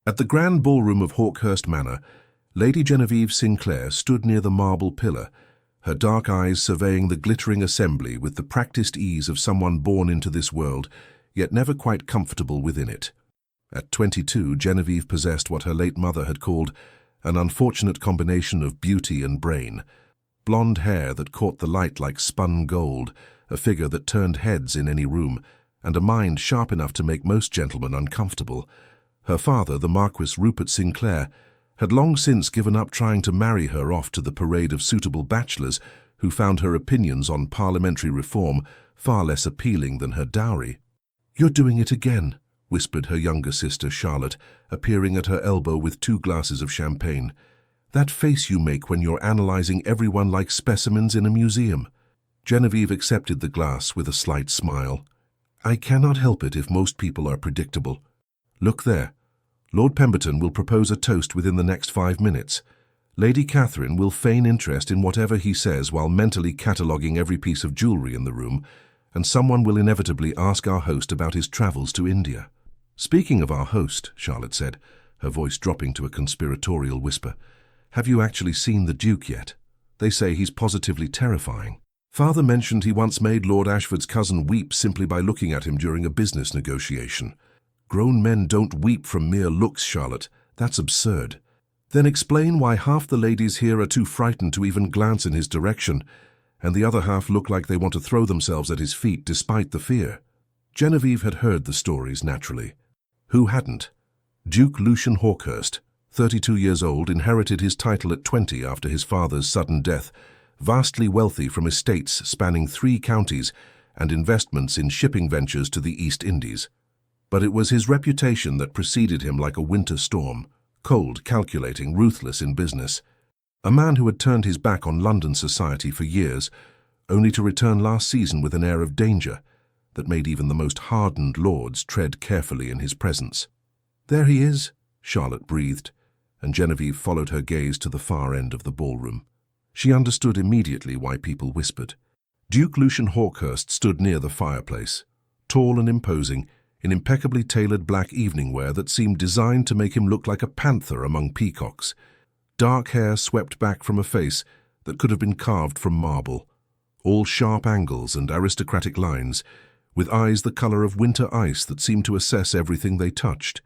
At the grand ballroom of Hawkhurst Manor, Lady Genevieve Sinclair stood near the marble pillar, her dark eyes surveying the glittering assembly with the practiced ease of someone born into this world, yet never quite comfortable within it. At 22, Genevieve possessed what her late mother had called an unfortunate combination of beauty and brain. Blonde hair that caught the light like spun gold, a figure that turned heads in any room, and a mind sharp enough to make most gentlemen uncomfortable. Her father, the Marquis Rupert Sinclair, had long since given up trying to marry her off to the parade of suitable bachelors who found her opinions on parliamentary reform far less appealing than her dowry. "You're doing it again," whispered her younger sister Charlotte, appearing at her elbow with 2 glasses of champagne. "That face you make when you're analyzing everyone like specimens in a museum." Genevieve accepted the glass with a slight smile. "I cannot help it if most people are predictable. Look there. Lord Pemberton will propose a toast within the next 5 minutes. Lady Catherine will feign interest in whatever he says while mentally cataloguing every piece of jewellery in the room, and someone will inevitably ask our host about his travels to India." "Speaking of our host," Charlotte said, her voice dropping to a conspiratorial whisper, "have you actually seen the Duke yet? They say he's positively terrifying. Father mentioned he once made Lord Ashford's cousin weep simply by looking at him during a business negotiation." "Grown men don't weep from mere looks, Charlotte. That's absurd." "Then explain why half the ladies here are too frightened to even glance in his direction, and the other half look like they want to throw themselves at his feet despite the fear." Genevieve had heard the stories naturally. Who hadn't? Duke Lucian Hawkhurst, 32 years old, inherited his title at 20 after his father's sudden death, vastly wealthy from estates spanning 3 counties and investments in shipping ventures to the East Indies. But it was his reputation that preceded him like a winter storm, cold, calculating, ruthless in business. A man who had turned his back on London society for years, only to return last season with an air of danger that made even the most hardened lords tread carefully in his presence. "There he is," Charlotte breathed, and Genevieve followed her gaze to the far end of the ballroom. She understood immediately why people whispered. Duke Lucian Hawkhurst stood near the fireplace, tall and imposing, in impeccably tailored black evening wear that seemed designed to make him look like a panther among peacocks. Dark hair swept back from a face that could have been carved from marble, all sharp angles and aristocratic lines, with eyes the colour of winter ice that seemed to assess everything they touched.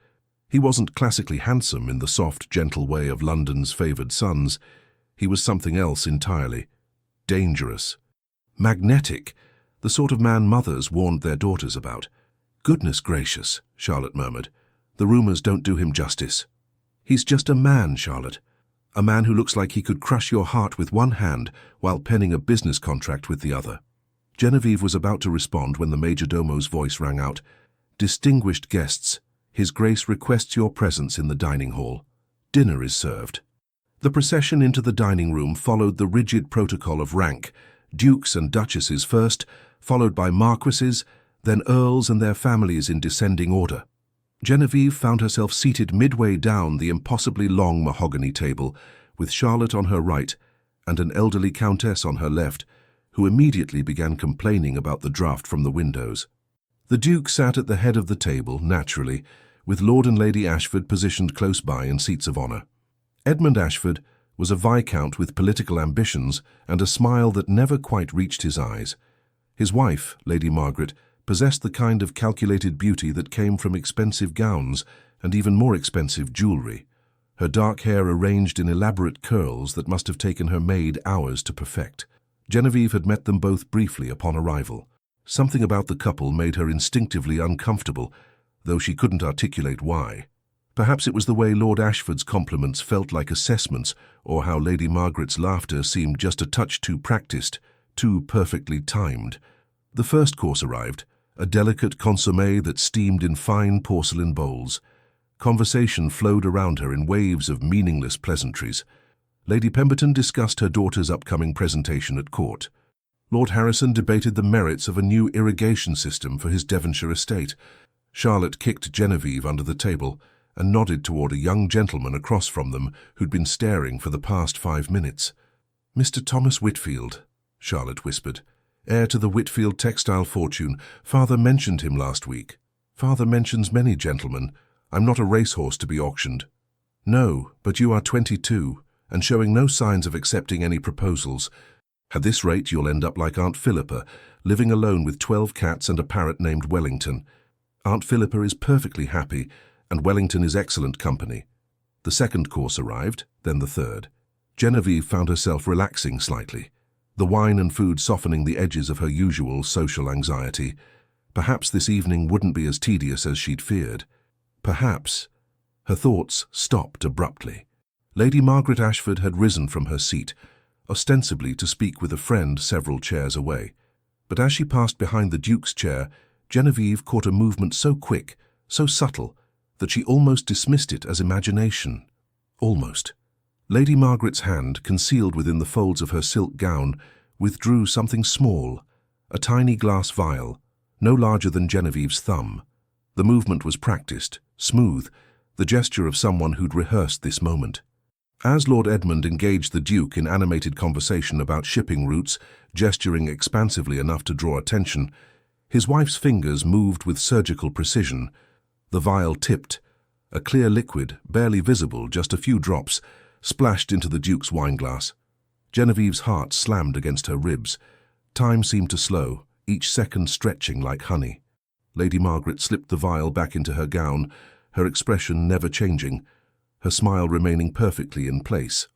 He wasn't classically handsome in the soft, gentle way of London's favoured sons. He was something else entirely. Dangerous. Magnetic. The sort of man mothers warned their daughters about. "Goodness gracious," Charlotte murmured. "The rumours don't do him justice." "He's just a man, Charlotte. A man who looks like he could crush your heart with one hand while penning a business contract with the other." Genevieve was about to respond when the majordomo's voice rang out. "Distinguished guests, His Grace requests your presence in the dining hall. Dinner is served." The procession into the dining room followed the rigid protocol of rank, dukes and duchesses first, followed by marquises, then earls and their families in descending order. Genevieve found herself seated midway down the impossibly long mahogany table, with Charlotte on her right and an elderly countess on her left, who immediately began complaining about the draught from the windows. The Duke sat at the head of the table, naturally, with Lord and Lady Ashford positioned close by in seats of honour. Edmund Ashford was a viscount with political ambitions and a smile that never quite reached his eyes. His wife, Lady Margaret, possessed the kind of calculated beauty that came from expensive gowns and even more expensive jewellery, her dark hair arranged in elaborate curls that must have taken her maid hours to perfect. Genevieve had met them both briefly upon arrival. Something about the couple made her instinctively uncomfortable, though she couldn't articulate why. Perhaps it was the way Lord Ashford's compliments felt like assessments, or how Lady Margaret's laughter seemed just a touch too practiced, too perfectly timed. The first course arrived, a delicate consommé that steamed in fine porcelain bowls. Conversation flowed around her in waves of meaningless pleasantries. Lady Pemberton discussed her daughter's upcoming presentation at court. Lord Harrison debated the merits of a new irrigation system for his Devonshire estate. Charlotte kicked Genevieve under the table and nodded toward a young gentleman across from them who'd been staring for the past 5 minutes. "Mr. Thomas Whitfield," Charlotte whispered. "Heir to the Whitfield textile fortune. Father mentioned him last week. Father mentions many gentlemen. I'm not a racehorse to be auctioned." "No, but you are 22, and showing no signs of accepting any proposals. At this rate, you'll end up like Aunt Philippa, living alone with 12 cats and a parrot named Wellington. Aunt Philippa is perfectly happy, and Wellington is excellent company." The second course arrived, then the third. Genevieve found herself relaxing slightly, the wine and food softening the edges of her usual social anxiety. Perhaps this evening wouldn't be as tedious as she'd feared. Perhaps. Her thoughts stopped abruptly. Lady Margaret Ashford had risen from her seat, ostensibly to speak with a friend several chairs away. But as she passed behind the Duke's chair, Genevieve caught a movement so quick, so subtle, that she almost dismissed it as imagination. Almost. Lady Margaret's hand, concealed within the folds of her silk gown, withdrew something small, a tiny glass vial, no larger than Genevieve's thumb. The movement was practiced, smooth, the gesture of someone who'd rehearsed this moment. As Lord Edmund engaged the Duke in animated conversation about shipping routes, gesturing expansively enough to draw attention, his wife's fingers moved with surgical precision. The vial tipped. A clear liquid, barely visible, just a few drops, splashed into the Duke's wineglass. Genevieve's heart slammed against her ribs. Time seemed to slow, each second stretching like honey. Lady Margaret slipped the vial back into her gown, her expression never changing, her smile remaining perfectly in place.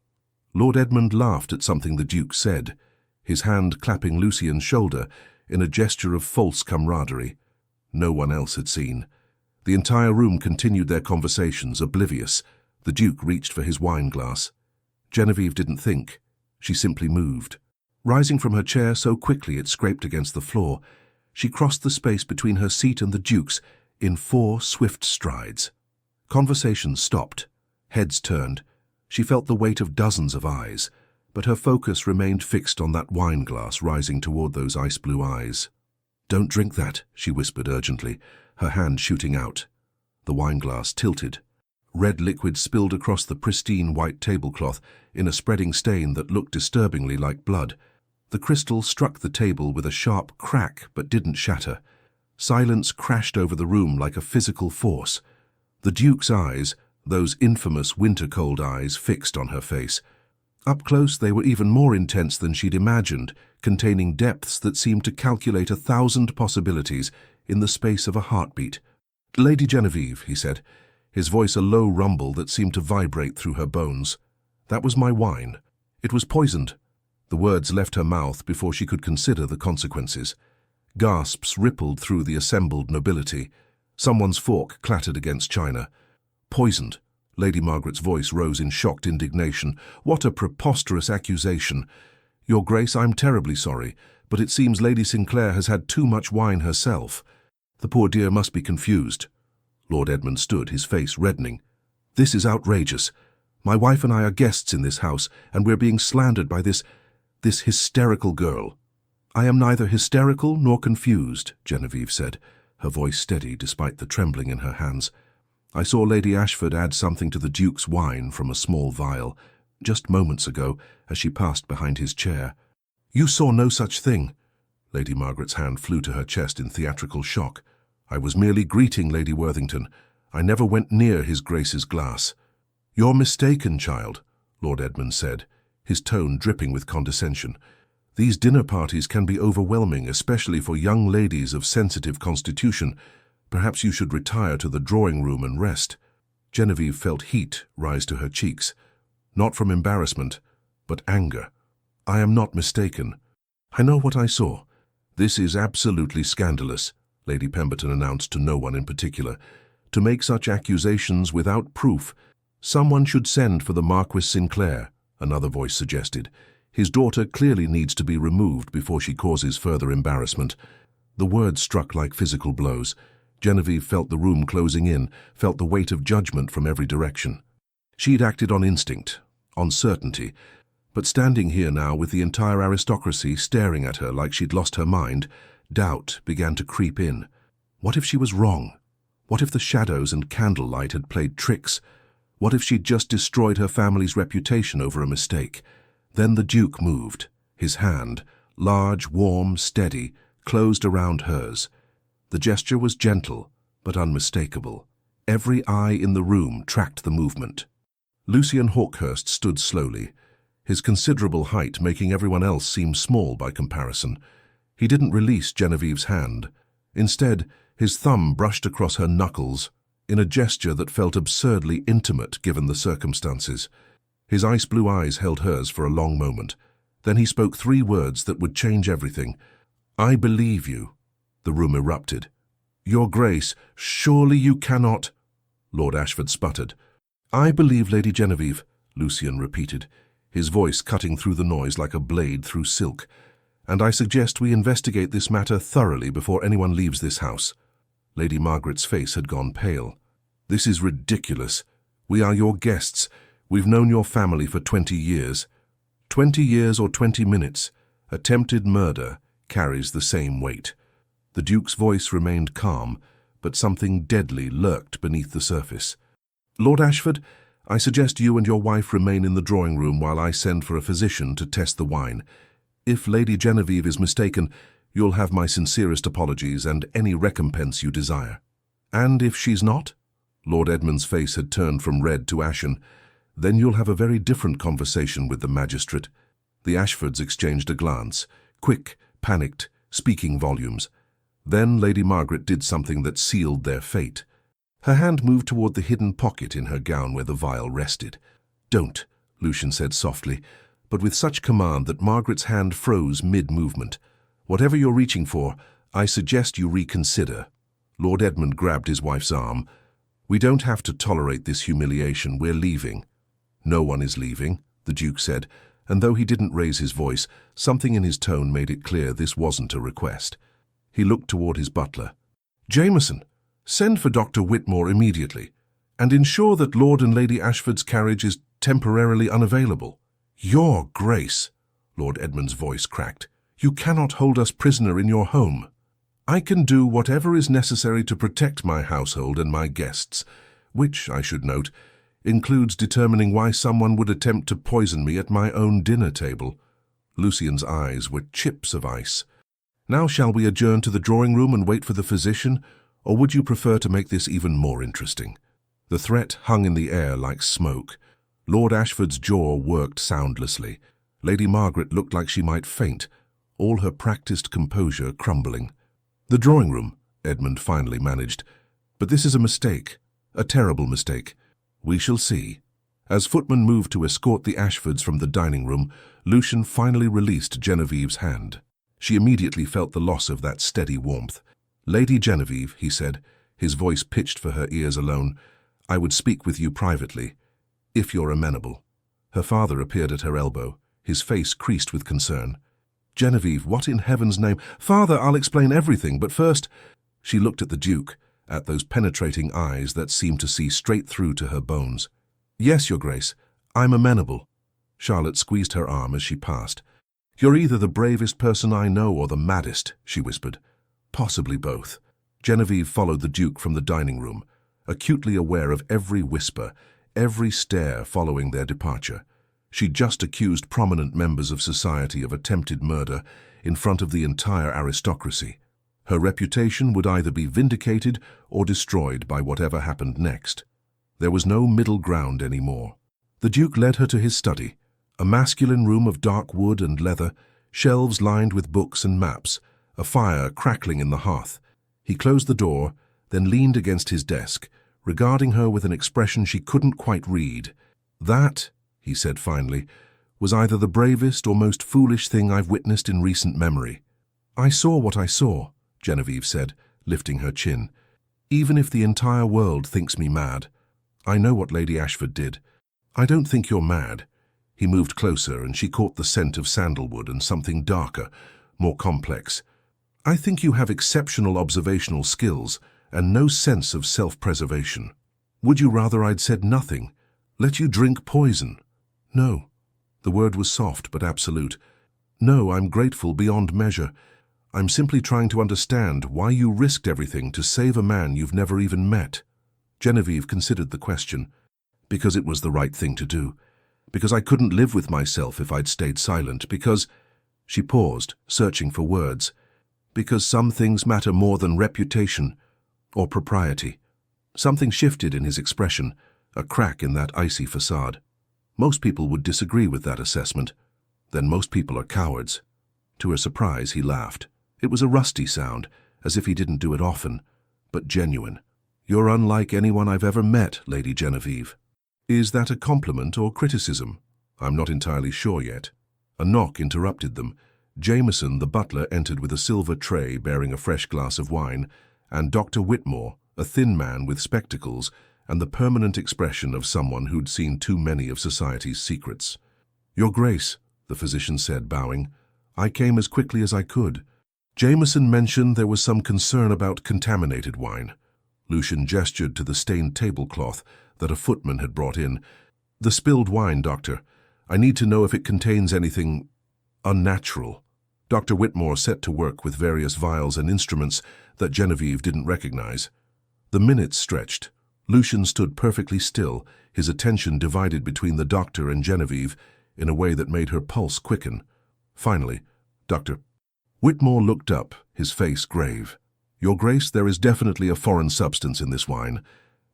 Lord Edmund laughed at something the Duke said, his hand clapping Lucien's shoulder in a gesture of false camaraderie. No one else had seen. The entire room continued their conversations, oblivious. The Duke reached for his wineglass. Genevieve didn't think. She simply moved. Rising from her chair so quickly it scraped against the floor, she crossed the space between her seat and the Duke's in 4 swift strides. Conversation stopped. Heads turned. She felt the weight of dozens of eyes, but her focus remained fixed on that wineglass rising toward those ice-blue eyes. "Don't drink that," she whispered urgently, her hand shooting out. The wineglass tilted. Red liquid spilled across the pristine white tablecloth in a spreading stain that looked disturbingly like blood. The crystal struck the table with a sharp crack but didn't shatter. Silence crashed over the room like a physical force. The Duke's eyes, those infamous winter-cold eyes, fixed on her face. Up close they were even more intense than she'd imagined, containing depths that seemed to calculate 1,000 possibilities in the space of a heartbeat. "Lady Genevieve," he said, his voice a low rumble that seemed to vibrate through her bones. "That was my wine. It was poisoned." The words left her mouth before she could consider the consequences. Gasps rippled through the assembled nobility. Someone's fork clattered against china. "Poisoned." Lady Margaret's voice rose in shocked indignation. "What a preposterous accusation! Your Grace, I'm terribly sorry, but it seems Lady Sinclair has had too much wine herself. The poor dear must be confused." Lord Edmund stood, his face reddening. "This is outrageous. My wife and I are guests in this house, and we're being slandered by this hysterical girl." "I am neither hysterical nor confused," Genevieve said, her voice steady despite the trembling in her hands. "I saw Lady Ashford add something to the Duke's wine from a small vial, just moments ago, as she passed behind his chair." "You saw no such thing." Lady Margaret's hand flew to her chest in theatrical shock. "I was merely greeting Lady Worthington. I never went near His Grace's glass." "You're mistaken, child," Lord Edmund said, his tone dripping with condescension. "These dinner parties can be overwhelming, especially for young ladies of sensitive constitution. Perhaps you should retire to the drawing-room and rest." Genevieve felt heat rise to her cheeks, not from embarrassment, but anger. "I am not mistaken. I know what I saw." "This is absolutely scandalous," Lady Pemberton announced to no one in particular. "To make such accusations without proof, someone should send for the Marquis Sinclair," another voice suggested. "His daughter clearly needs to be removed before she causes further embarrassment." The words struck like physical blows. Genevieve felt the room closing in, felt the weight of judgment from every direction. She'd acted on instinct, on certainty, but standing here now with the entire aristocracy staring at her like she'd lost her mind, doubt began to creep in. What if she was wrong? What if the shadows and candlelight had played tricks? What if she'd just destroyed her family's reputation over a mistake? Then the Duke moved. His hand, large, warm, steady, closed around hers. The gesture was gentle, but unmistakable. Every eye in the room tracked the movement. Lucian Hawkhurst stood slowly, his considerable height making everyone else seem small by comparison. He didn't release Genevieve's hand. Instead, his thumb brushed across her knuckles in a gesture that felt absurdly intimate given the circumstances. His ice-blue eyes held hers for a long moment. Then he spoke 3 words that would change everything. "I believe you." The room erupted. "Your Grace, surely you cannot—" Lord Ashford sputtered. "I believe Lady Genevieve," Lucian repeated, his voice cutting through the noise like a blade through silk. "And I suggest we investigate this matter thoroughly before anyone leaves this house." Lady Margaret's face had gone pale. "This is ridiculous. We are your guests. We've known your family for 20 years. 20 years or 20 minutes. Attempted murder carries the same weight." The Duke's voice remained calm, but something deadly lurked beneath the surface. "Lord Ashford, I suggest you and your wife remain in the drawing room while I send for a physician to test the wine. If Lady Genevieve is mistaken, you'll have my sincerest apologies and any recompense you desire." "And if she's not?" Lord Edmund's face had turned from red to ashen. "Then you'll have a very different conversation with the magistrate." The Ashfords exchanged a glance, quick, panicked, speaking volumes. Then Lady Margaret did something that sealed their fate. Her hand moved toward the hidden pocket in her gown where the vial rested. "Don't," Lucian said softly, but with such command that Margaret's hand froze mid-movement. "Whatever you're reaching for, I suggest you reconsider." Lord Edmund grabbed his wife's arm. "We don't have to tolerate this humiliation. We're leaving." "No one is leaving," the Duke said, and though he didn't raise his voice, something in his tone made it clear this wasn't a request. He looked toward his butler. "Jameson, send for Dr. Whitmore immediately, and ensure that Lord and Lady Ashford's carriage is temporarily unavailable." "Your Grace," Lord Edmund's voice cracked, "you cannot hold us prisoner in your home." "I can do whatever is necessary to protect my household and my guests, which, I should note, includes determining why someone would attempt to poison me at my own dinner table." Lucian's eyes were chips of ice. "Now shall we adjourn to the drawing room and wait for the physician, or would you prefer to make this even more interesting?" The threat hung in the air like smoke. Lord Ashford's jaw worked soundlessly. Lady Margaret looked like she might faint, all her practiced composure crumbling. "The drawing room," Edmund finally managed. "But this is a mistake, a terrible mistake. We shall see." As footmen moved to escort the Ashfords from the dining room, Lucian finally released Genevieve's hand. She immediately felt the loss of that steady warmth. "Lady Genevieve," he said, his voice pitched for her ears alone, "I would speak with you privately, if you're amenable." Her father appeared at her elbow, his face creased with concern. "Genevieve, what in heaven's name—" "Father, I'll explain everything, but first—" She looked at the Duke, at those penetrating eyes that seemed to see straight through to her bones. "Yes, Your Grace, I'm amenable." Charlotte squeezed her arm as she passed. "You're either the bravest person I know or the maddest," she whispered. "Possibly both." Genevieve followed the Duke from the dining room, acutely aware of every whisper, every stare following their departure. She'd just accused prominent members of society of attempted murder in front of the entire aristocracy. Her reputation would either be vindicated or destroyed by whatever happened next. There was no middle ground anymore. The Duke led her to his study, a masculine room of dark wood and leather, shelves lined with books and maps, a fire crackling in the hearth. He closed the door, then leaned against his desk, regarding her with an expression she couldn't quite read. "That," he said finally, "was either the bravest or most foolish thing I've witnessed in recent memory." "I saw what I saw," Genevieve said, lifting her chin. "Even if the entire world thinks me mad, I know what Lady Ashford did. I don't think you're mad." He moved closer and she caught the scent of sandalwood and something darker, more complex. "I think you have exceptional observational skills and no sense of self-preservation. Would you rather I'd said nothing? Let you drink poison?" "No." The word was soft but absolute. "No, I'm grateful beyond measure. I'm simply trying to understand why you risked everything to save a man you've never even met." Genevieve considered the question. "Because it was the right thing to do. Because I couldn't live with myself if I'd stayed silent. Because—" She paused, searching for words. "Because some things matter more than reputation or propriety." Something shifted in his expression, a crack in that icy facade. Most people would disagree with that assessment. Then most people are cowards. To her surprise, he laughed. It was a rusty sound, as if he didn't do it often, but genuine. "You're unlike anyone I've ever met, Lady Genevieve." Is that a compliment or criticism? I'm not entirely sure yet. A knock interrupted them. Jameson, the butler, entered with a silver tray bearing a fresh glass of wine, and Dr. Whitmore, a thin man with spectacles and the permanent expression of someone who'd seen too many of society's secrets. "Your Grace," the physician said, bowing, "I came as quickly as I could." Jameson mentioned there was some concern about contaminated wine. Lucian gestured to the stained tablecloth that a footman had brought in. "The spilled wine, Doctor. I need to know if it contains anything unnatural." Dr. Whitmore set to work with various vials and instruments that Genevieve didn't recognize. The minutes stretched. Lucian stood perfectly still, his attention divided between the doctor and Genevieve in a way that made her pulse quicken. Finally, Dr. Whitmore looked up, his face grave. "Your Grace, there is definitely a foreign substance in this wine.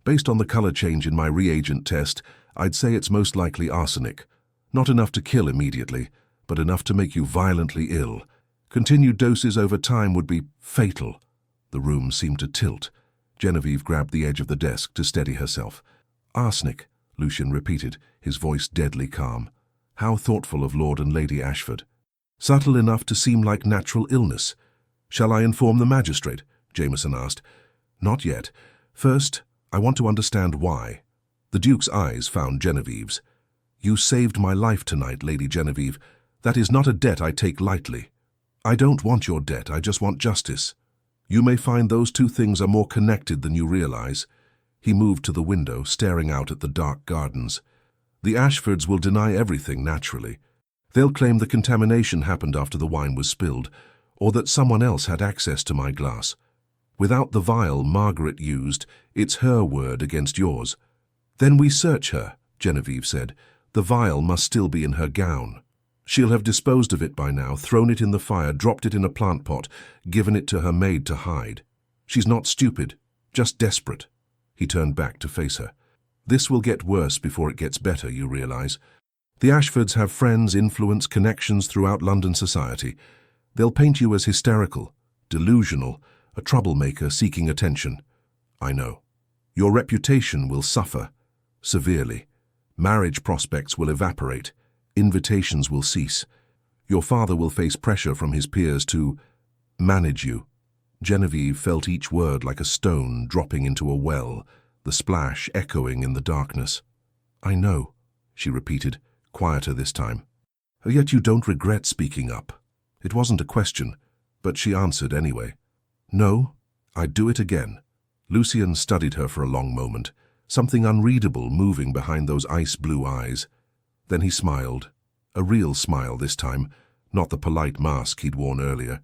Based on the color change in my reagent test, I'd say it's most likely arsenic. Not enough to kill immediately, but enough to make you violently ill. Continued doses over time would be fatal." The room seemed to tilt. Genevieve grabbed the edge of the desk to steady herself. "Arsenic," Lucian repeated, his voice deadly calm. How thoughtful of Lord and Lady Ashford. "Subtle enough to seem like natural illness. Shall I inform the magistrate?" Jameson asked. "Not yet. First, I want to understand why." The Duke's eyes found Genevieve's. "You saved my life tonight, Lady Genevieve. That is not a debt I take lightly." "I don't want your debt, I just want justice. You may find those two things are more connected than you realize." He moved to the window, staring out at the dark gardens. "The Ashfords will deny everything, naturally. They'll claim the contamination happened after the wine was spilled, or that someone else had access to my glass. Without the vial Margaret used, it's her word against yours." "Then we search her," Genevieve said. "The vial must still be in her gown. She'll have disposed of it by now, thrown it in the fire, dropped it in a plant pot, given it to her maid to hide. She's not stupid, just desperate." He turned back to face her. "This will get worse before it gets better, you realize. The Ashfords have friends, influence, connections throughout London society. They'll paint you as hysterical, delusional, a troublemaker seeking attention. I know. Your reputation will suffer severely. Marriage prospects will evaporate. Invitations will cease. Your father will face pressure from his peers to manage you." Genevieve felt each word like a stone dropping into a well, the splash echoing in the darkness. "I know," she repeated, quieter this time. "Yet you don't regret speaking up." It wasn't a question, but she answered anyway. "No, I'd do it again." Lucian studied her for a long moment, something unreadable moving behind those ice-blue eyes. Then he smiled, a real smile this time, not the polite mask he'd worn earlier.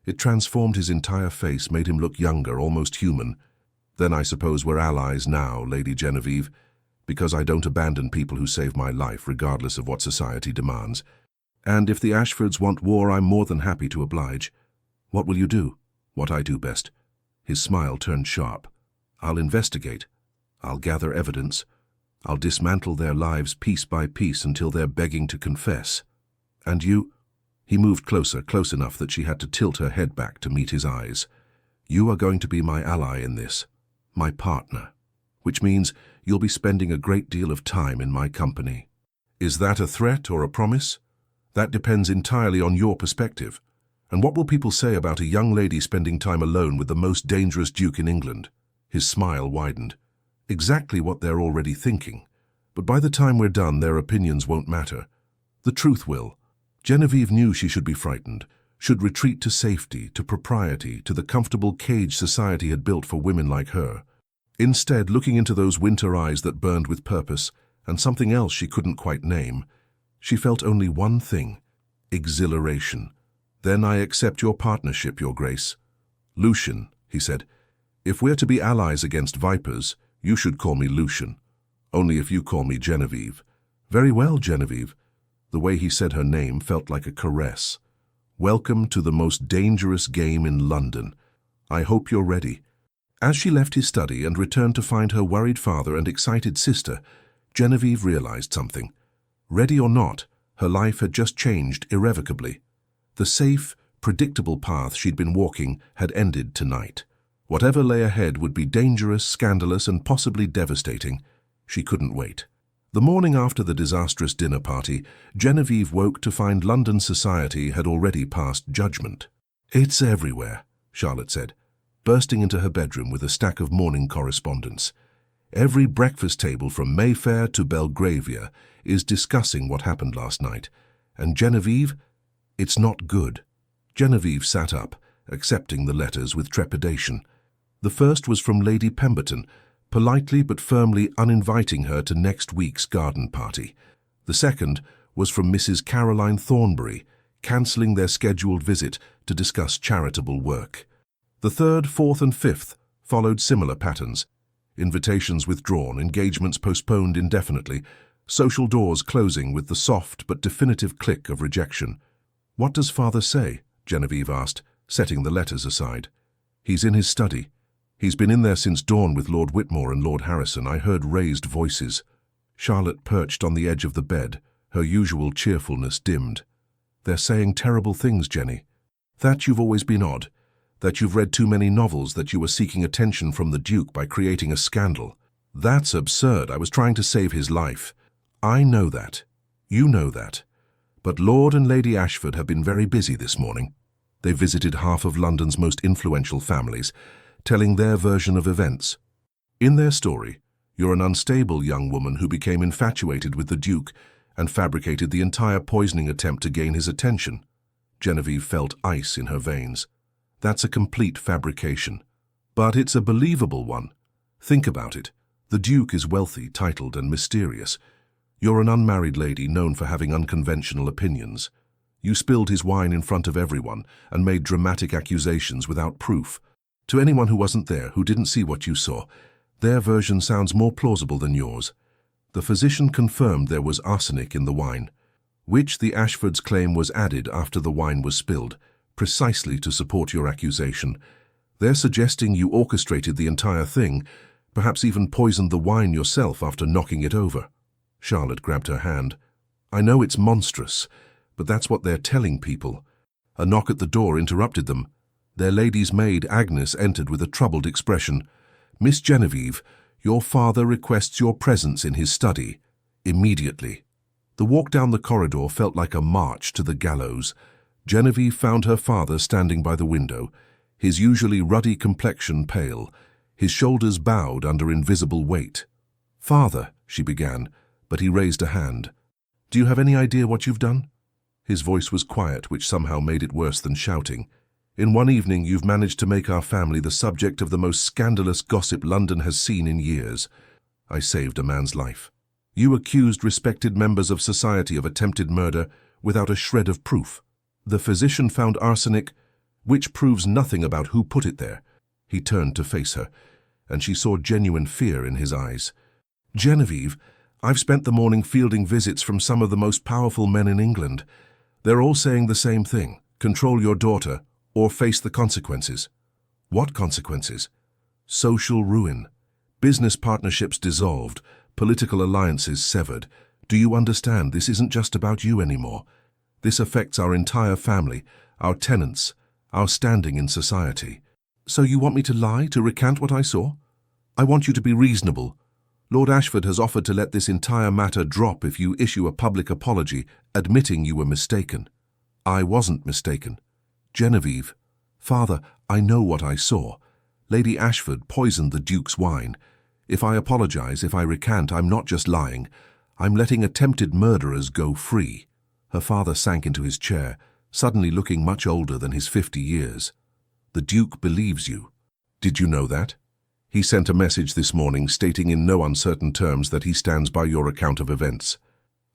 It transformed his entire face, made him look younger, almost human. "Then I suppose we're allies now, Lady Genevieve, because I don't abandon people who save my life, regardless of what society demands. And if the Ashfords want war, I'm more than happy to oblige. What will you do?" "What I do best." His smile turned sharp. "I'll investigate. I'll gather evidence. I'll dismantle their lives piece by piece until they're begging to confess. And you—" He moved closer, close enough that she had to tilt her head back to meet his eyes. "You are going to be my ally in this, my partner, which means you'll be spending a great deal of time in my company." "Is that a threat or a promise?" "That depends entirely on your perspective. And what will people say about a young lady spending time alone with the most dangerous duke in England?" His smile widened. "Exactly what they're already thinking. But by the time we're done, their opinions won't matter. The truth will." Genevieve knew she should be frightened, should retreat to safety, to propriety, to the comfortable cage society had built for women like her. Instead, looking into those winter eyes that burned with purpose, and something else she couldn't quite name, she felt only one thing: exhilaration. "Then I accept your partnership, Your Grace." "Lucian," he said, "if we're to be allies against vipers, you should call me Lucian. Only if you call me Genevieve." "Very well, Genevieve." The way he said her name felt like a caress. "Welcome to the most dangerous game in London. I hope you're ready." As she left his study and returned to find her worried father and excited sister, Genevieve realized something. Ready or not, her life had just changed irrevocably. The safe, predictable path she'd been walking had ended tonight. Whatever lay ahead would be dangerous, scandalous, and possibly devastating. She couldn't wait. The morning after the disastrous dinner party, Genevieve woke to find London society had already passed judgment. "It's everywhere," Charlotte said, bursting into her bedroom with a stack of morning correspondence. "Every breakfast table from Mayfair to Belgravia is discussing what happened last night. And Genevieve, it's not good." Genevieve sat up, accepting the letters with trepidation. The first was from Lady Pemberton, politely but firmly uninviting her to next week's garden party. The second was from Mrs. Caroline Thornbury, cancelling their scheduled visit to discuss charitable work. The third, fourth, and fifth followed similar patterns. Invitations withdrawn, engagements postponed indefinitely, social doors closing with the soft but definitive click of rejection. "What does father say?" Genevieve asked, setting the letters aside. "He's in his study. He's been in there since dawn with Lord Whitmore and Lord Harrison. I heard raised voices." Charlotte perched on the edge of the bed, her usual cheerfulness dimmed. "They're saying terrible things, Jenny. That you've always been odd. That you've read too many novels, that you were seeking attention from the Duke by creating a scandal. That's absurd. I was trying to save his life. I know that. You know that. But Lord and Lady Ashford have been very busy this morning. They visited half of London's most influential families, telling their version of events. In their story, you're an unstable young woman who became infatuated with the Duke and fabricated the entire poisoning attempt to gain his attention." Genevieve felt ice in her veins. "That's a complete fabrication. But it's a believable one. Think about it. The Duke is wealthy, titled, and mysterious. You're an unmarried lady known for having unconventional opinions. You spilled his wine in front of everyone and made dramatic accusations without proof. To anyone who wasn't there, who didn't see what you saw, their version sounds more plausible than yours. The physician confirmed there was arsenic in the wine, which the Ashfords claim was added after the wine was spilled, precisely to support your accusation. They're suggesting you orchestrated the entire thing, perhaps even poisoned the wine yourself after knocking it over." Charlotte grabbed her hand. "I know it's monstrous, but that's what they're telling people." A knock at the door interrupted them. Their lady's maid, Agnes, entered with a troubled expression. "Miss Genevieve, your father requests your presence in his study. Immediately." The walk down the corridor felt like a march to the gallows. Genevieve found her father standing by the window, his usually ruddy complexion pale, his shoulders bowed under invisible weight. "Father," she began, but he raised a hand. "Do you have any idea what you've done?" His voice was quiet, which somehow made it worse than shouting. "In one evening you've managed to make our family the subject of the most scandalous gossip London has seen in years. I saved a man's life. You accused respected members of society of attempted murder without a shred of proof. The physician found arsenic, which proves nothing about who put it there." He turned to face her, and she saw genuine fear in his eyes. "Genevieve, I've spent the morning fielding visits from some of the most powerful men in England. They're all saying the same thing: control your daughter, or face the consequences." "What consequences?" "Social ruin. Business partnerships dissolved, political alliances severed. Do you understand? This isn't just about you anymore. This affects our entire family, our tenants, our standing in society." "So you want me to lie, to recant what I saw?" "I want you to be reasonable. Lord Ashford has offered to let this entire matter drop if you issue a public apology, admitting you were mistaken." "I wasn't mistaken." "Genevieve, father, I know what I saw. Lady Ashford poisoned the Duke's wine. If I apologize, if I recant, I'm not just lying. I'm letting attempted murderers go free." Her father sank into his chair, suddenly looking much older than his 50 years. "The Duke believes you. Did you know that? He sent a message this morning stating in no uncertain terms that he stands by your account of events."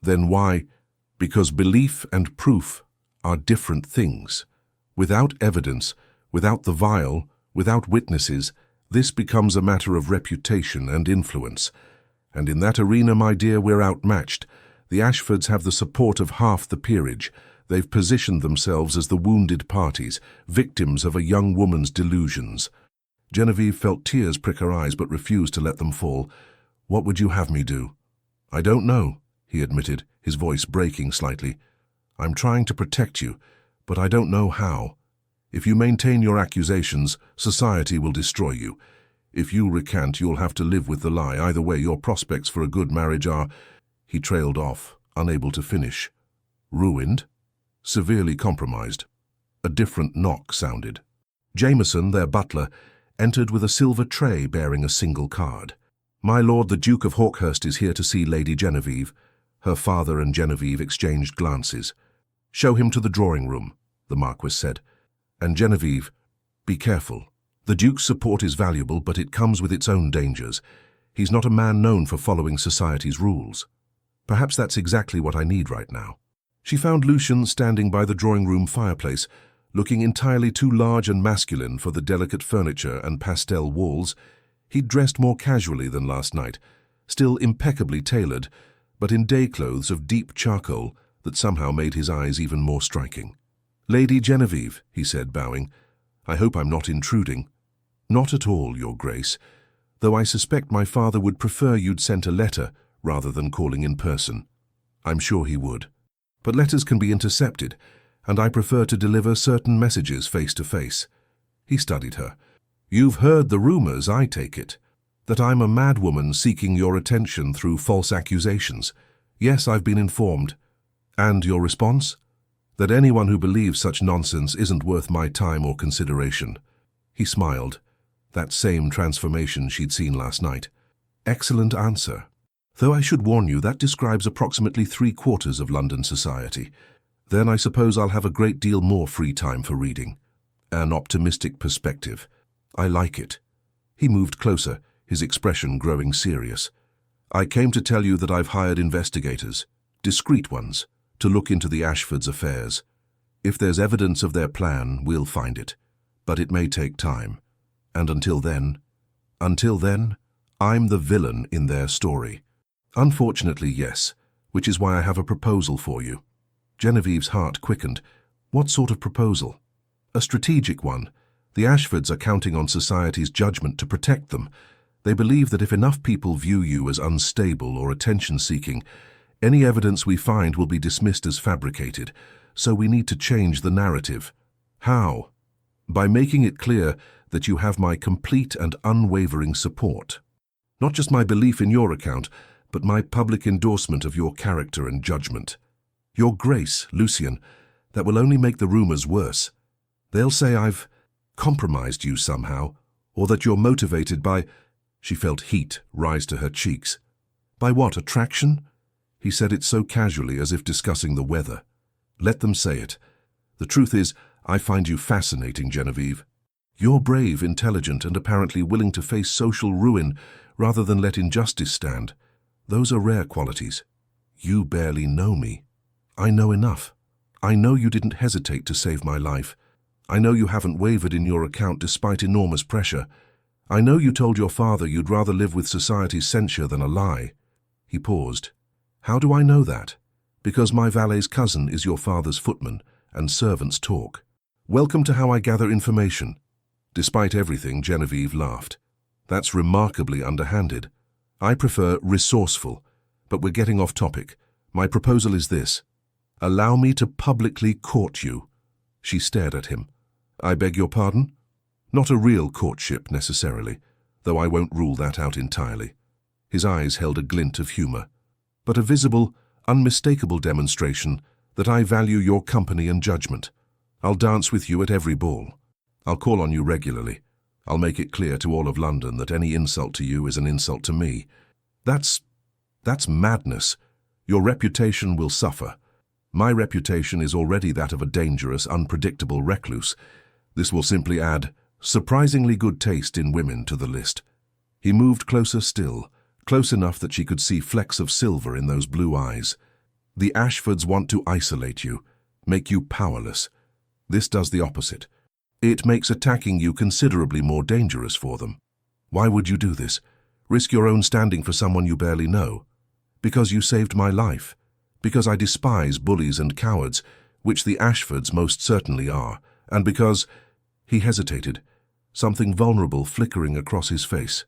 "Then why?" "Because belief and proof are different things. Without evidence, without the vial, without witnesses, this becomes a matter of reputation and influence. And in that arena, my dear, we're outmatched. The Ashfords have the support of half the peerage. They've positioned themselves as the wounded parties, victims of a young woman's delusions. Genevieve felt tears prick her eyes but refused to let them fall. "What would you have me do?" "I don't know," he admitted, his voice breaking slightly. "I'm trying to protect you, but I don't know how. If you maintain your accusations, society will destroy you. If you recant, you'll have to live with the lie. Either way, your prospects for a good marriage are—" He trailed off, unable to finish. "Ruined? Severely compromised." A different knock sounded. Jameson, their butler, entered with a silver tray bearing a single card. "My lord, the Duke of Hawkhurst is here to see Lady Genevieve." Her father and Genevieve exchanged glances. "Show him to the drawing room," the Marquis said. "And Genevieve, be careful. The Duke's support is valuable, but it comes with its own dangers. He's not a man known for following society's rules. Perhaps that's exactly what I need right now." She found Lucian standing by the drawing-room fireplace, looking entirely too large and masculine for the delicate furniture and pastel walls. He'd dressed more casually than last night, still impeccably tailored, but in day clothes of deep charcoal that somehow made his eyes even more striking. "Lady Genevieve," he said, bowing, "I hope I'm not intruding." "Not at all, Your Grace, though I suspect my father would prefer you'd sent a letter rather than calling in person." "I'm sure he would. But letters can be intercepted, and I prefer to deliver certain messages face to face." He studied her. "You've heard the rumors, I take it, that I'm a madwoman seeking your attention through false accusations." "Yes, I've been informed." "And your response?" "That anyone who believes such nonsense isn't worth my time or consideration." He smiled, that same transformation she'd seen last night. "Excellent answer. Though I should warn you, that describes approximately 3/4 of London society. Then I suppose I'll have a great deal more free time for reading." An optimistic perspective. "I like it." He moved closer, his expression growing serious. "I came to tell you that I've hired investigators, discreet ones, to look into the Ashfords' affairs. If there's evidence of their plan, we'll find it. But it may take time. And until then, I'm the villain in their story." "Unfortunately, yes, which is why I have a proposal for you." Genevieve's heart quickened. "What sort of proposal?" "A strategic one. The Ashfords are counting on society's judgment to protect them. They believe that if enough people view you as unstable or attention-seeking, any evidence we find will be dismissed as fabricated, so we need to change the narrative." "How?" "By making it clear that you have my complete and unwavering support. Not just my belief in your account, but my public endorsement of your character and judgment." "Your Grace, Lucian, that will only make the rumors worse. They'll say I've compromised you somehow, or that you're motivated by—" She felt heat rise to her cheeks. "By what, attraction?" He said it so casually as if discussing the weather. "Let them say it. The truth is, I find you fascinating, Genevieve. You're brave, intelligent, and apparently willing to face social ruin rather than let injustice stand. Those are rare qualities. You barely know me. I know enough. I know you didn't hesitate to save my life. I know you haven't wavered in your account despite enormous pressure. I know you told your father you'd rather live with society's censure than a lie." He paused. "How do I know that?" "Because my valet's cousin is your father's footman, and servants talk. Welcome to how I gather information." Despite everything, Genevieve laughed. "That's remarkably underhanded. I prefer resourceful, but we're getting off topic. My proposal is this. Allow me to publicly court you." She stared at him. "I beg your pardon?" "Not a real courtship, necessarily, though I won't rule that out entirely." His eyes held a glint of humor. "But a visible, unmistakable demonstration that I value your company and judgment. I'll dance with you at every ball. I'll call on you regularly. I'll make it clear to all of London that any insult to you is an insult to me." That's madness. Your reputation will suffer. My reputation is already that of a dangerous, unpredictable recluse. This will simply add surprisingly good taste in women to the list." He moved closer still, close enough that she could see flecks of silver in those blue eyes. "The Ashfords want to isolate you, make you powerless. This does the opposite. It makes attacking you considerably more dangerous for them. Why would you do this? Risk your own standing for someone you barely know? Because you saved my life. Because I despise bullies and cowards, which the Ashfords most certainly are. And because—" He hesitated. something vulnerable flickering across his face.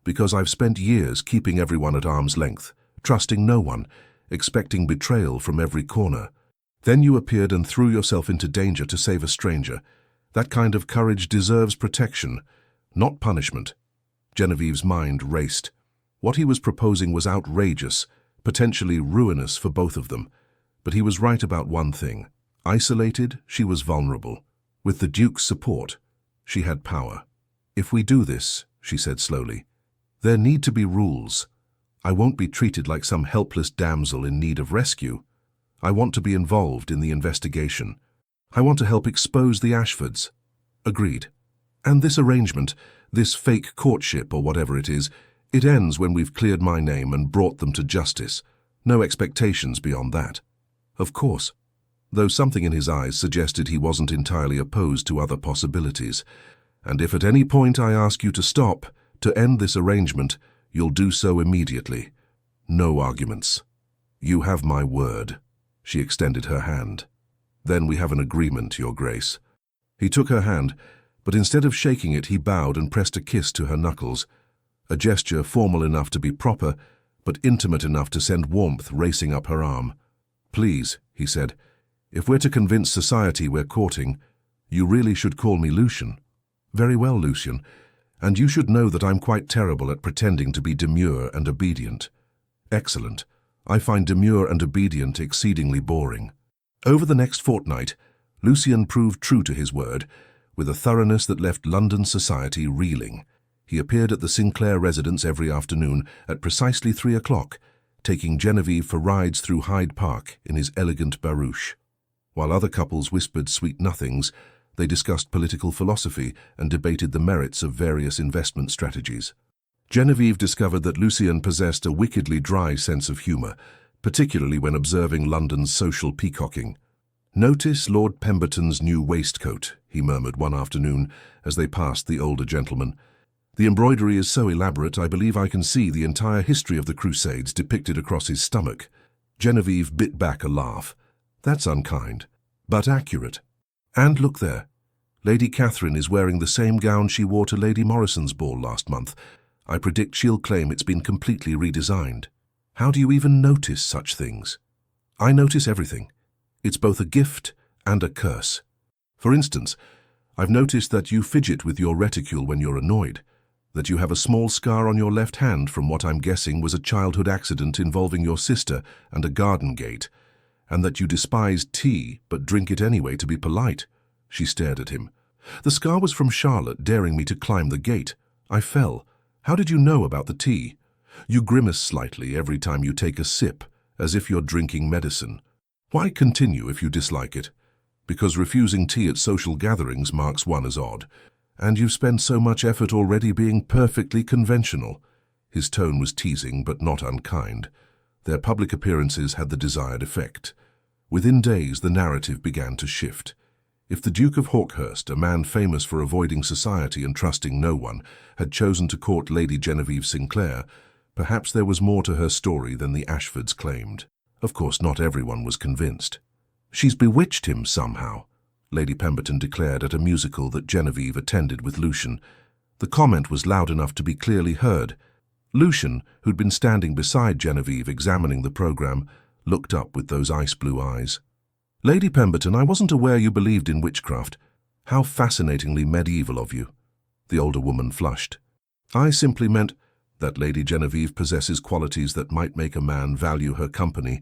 Because I've spent years keeping everyone at arm's length, trusting no one, expecting betrayal from every corner. Then you appeared and threw yourself into danger to save a stranger. That kind of courage deserves protection, not punishment. Genevieve's mind raced. What he was proposing was outrageous, potentially ruinous for both of them. But he was right about one thing. Isolated, she was vulnerable. With the Duke's support, she had power. If we do this, she said slowly, there need to be rules. I won't be treated like some helpless damsel in need of rescue. I want to be involved in the investigation. I want to help expose the Ashfords. Agreed. And this arrangement, this fake courtship or whatever it is, it ends when we've cleared my name and brought them to justice. No expectations beyond that. Of course. Though something in his eyes suggested he wasn't entirely opposed to other possibilities. And if at any point I ask you to stop, to end this arrangement, you'll do so immediately. No arguments. You have my word. She extended her hand. Then we have an agreement, Your Grace. He took her hand, but instead of shaking it, he bowed and pressed a kiss to her knuckles. A gesture formal enough to be proper, but intimate enough to send warmth racing up her arm. Please, he said, if we're to convince society we're courting, you really should call me Lucian. Very well, Lucian. And you should know that I'm quite terrible at pretending to be demure and obedient. Excellent. I find demure and obedient exceedingly boring. Over the next fortnight, Lucian proved true to his word, with a thoroughness that left London society reeling. He appeared at the Sinclair residence every afternoon at precisely 3 o'clock, taking Genevieve for rides through Hyde Park in his elegant barouche. While other couples whispered sweet nothings, they discussed political philosophy and debated the merits of various investment strategies. Genevieve discovered that Lucian possessed a wickedly dry sense of humour, particularly when observing London's social peacocking. "Notice Lord Pemberton's new waistcoat," he murmured one afternoon as they passed the older gentleman. "The embroidery is so elaborate I believe I can see the entire history of the Crusades depicted across his stomach." Genevieve bit back a laugh. "That's unkind, but accurate. And look there. Lady Catherine is wearing the same gown she wore to Lady Morrison's ball last month. I predict she'll claim it's been completely redesigned. How do you even notice such things?" "I notice everything. It's both a gift and a curse. For instance, I've noticed that you fidget with your reticule when you're annoyed, that you have a small scar on your left hand from what I'm guessing was a childhood accident involving your sister and a garden gate, and that you despise tea but drink it anyway to be polite." She stared at him. "The scar was from Charlotte daring me to climb the gate. I fell. How did you know about the tea? You grimace slightly every time you take a sip, as if you're drinking medicine. Why continue if you dislike it? Because refusing tea at social gatherings marks one as odd, and you've spent so much effort already being perfectly conventional." His tone was teasing but not unkind. Their public appearances had the desired effect. Within days, the narrative began to shift. If the Duke of Hawkhurst, a man famous for avoiding society and trusting no one, had chosen to court Lady Genevieve Sinclair, perhaps there was more to her story than the Ashfords claimed. Of course, not everyone was convinced. "She's bewitched him somehow," Lady Pemberton declared at a musical that Genevieve attended with Lucian. The comment was loud enough to be clearly heard. Lucian, who'd been standing beside Genevieve examining the program, looked up with those ice-blue eyes. "Lady Pemberton, I wasn't aware you believed in witchcraft. How fascinatingly medieval of you." The older woman flushed. "I simply meant that Lady Genevieve possesses qualities that might make a man value her company.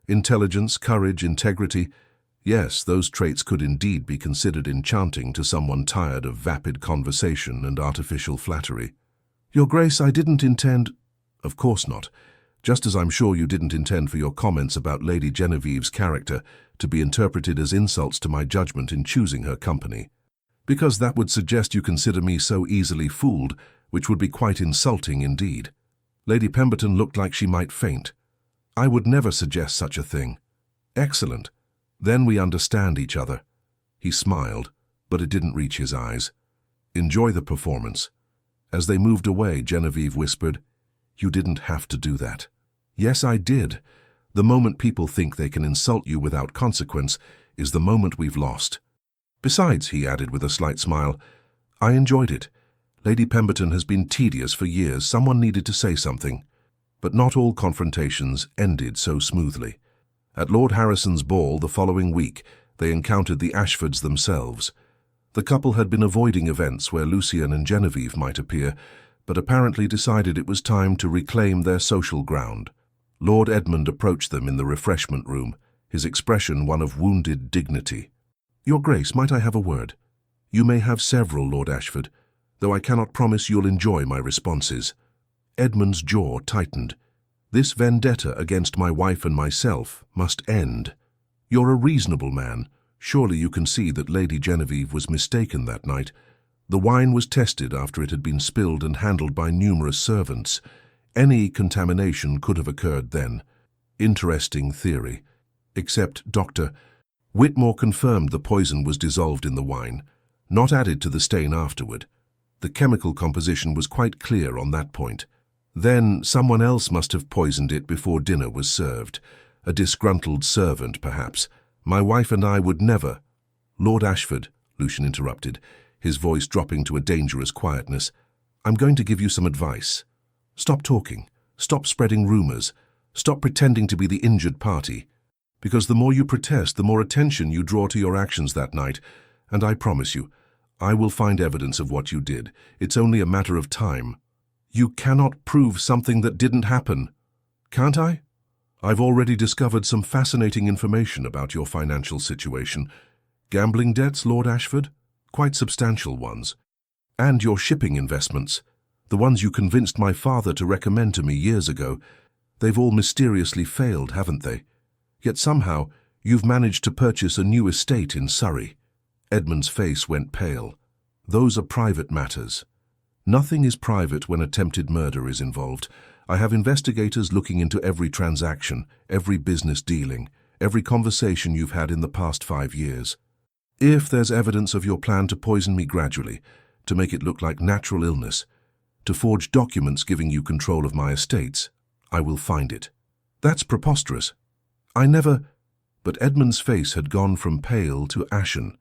Intelligence, courage, integrity. Yes, those traits could indeed be considered enchanting to someone tired of vapid conversation and artificial flattery." "Your Grace, I didn't intend—" "Of course not. Just as I'm sure you didn't intend for your comments about Lady Genevieve's character to be interpreted as insults to my judgment in choosing her company. Because that would suggest you consider me so easily fooled, which would be quite insulting indeed." Lady Pemberton looked like she might faint. "I would never suggest such a thing." "Excellent. Then we understand each other." He smiled, but it didn't reach his eyes. "Enjoy the performance." As they moved away, Genevieve whispered, "You didn't have to do that." "Yes, I did. The moment people think they can insult you without consequence is the moment we've lost. Besides," he added with a slight smile, I enjoyed it. Lady Pemberton has been tedious for years. Someone needed to say something. But not all confrontations ended so smoothly. At Lord Harrison's ball the following week, they encountered the Ashfords themselves. The couple had been avoiding events where Lucian and Genevieve might appear, but apparently decided it was time to reclaim their social ground. Lord Edmund approached them in the refreshment room, his expression one of wounded dignity. "Your Grace, might I have a word?" "You may have several, Lord Ashford, though I cannot promise you'll enjoy my responses." Edmund's jaw tightened. "This vendetta against my wife and myself must end. You're a reasonable man. Surely you can see that Lady Genevieve was mistaken that night. The wine was tested after it had been spilled and handled by numerous servants. Any contamination could have occurred then. Interesting theory. Except Dr. Whitmore confirmed the poison was dissolved in the wine, not added to the stain afterward. The chemical composition was quite clear on that point. Then someone else must have poisoned it before dinner was served. A disgruntled servant, perhaps. My wife and I would never—" "Lord Ashford," Lucian interrupted, his voice dropping to a dangerous quietness, "I'm going to give you some advice. Stop talking. Stop spreading rumors. Stop pretending to be the injured party. Because the more you protest, the more attention you draw to your actions that night. And I promise you, I will find evidence of what you did. It's only a matter of time." "You cannot prove something that didn't happen." "Can't I? I've already discovered some fascinating information about your financial situation. Gambling debts, Lord Ashford? Quite substantial ones. And your shipping investments. The ones you convinced my father to recommend to me years ago. They've all mysteriously failed, haven't they? Yet somehow, you've managed to purchase a new estate in Surrey." Edmund's face went pale. "Those are private matters." "Nothing is private when attempted murder is involved. I have investigators looking into every transaction, every business dealing, every conversation you've had in the past 5 years. If there's evidence of your plan to poison me gradually, to make it look like natural illness, to forge documents giving you control of my estates, I will find it." "That's preposterous. I never—" But Edmund's face had gone from pale to ashen,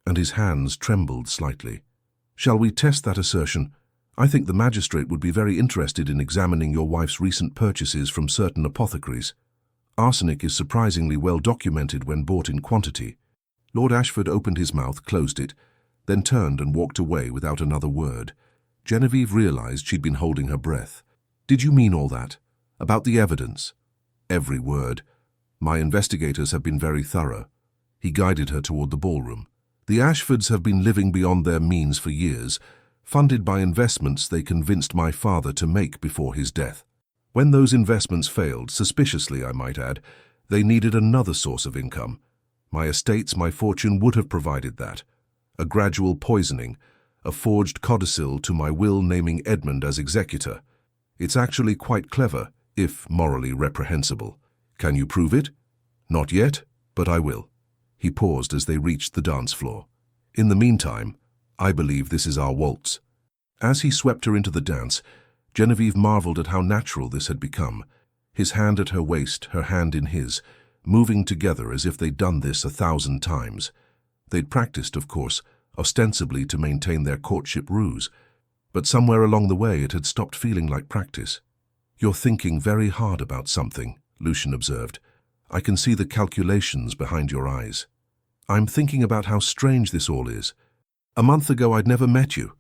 and his hands trembled slightly. "Shall we test that assertion? I think the magistrate would be very interested in examining your wife's recent purchases from certain apothecaries. Arsenic is surprisingly well documented when bought in quantity." Lord Ashford opened his mouth, closed it, then turned and walked away without another word. Genevieve realized she'd been holding her breath. "Did you mean all that? About the evidence?" "Every word. My investigators have been very thorough." He guided her toward the ballroom. "The Ashfords have been living beyond their means for years, funded by investments they convinced my father to make before his death. When those investments failed, suspiciously I might add, they needed another source of income. My estates, my fortune would have provided that. A gradual poisoning, a forged codicil to my will naming Edmund as executor. It's actually quite clever, if morally reprehensible. Can you prove it?" "Not yet, but I will." He paused as they reached the dance floor. "In the meantime, I believe this is our waltz." As he swept her into the dance, Genevieve marveled at how natural this had become. His hand at her waist, her hand in his, moving together as if they'd done this 1,000 times. They'd practiced, of course, ostensibly to maintain their courtship ruse, but somewhere along the way it had stopped feeling like practice. "You're thinking very hard about something," Lucian observed. "I can see the calculations behind your eyes." "I'm thinking about how strange this all is. A month ago I'd never met you.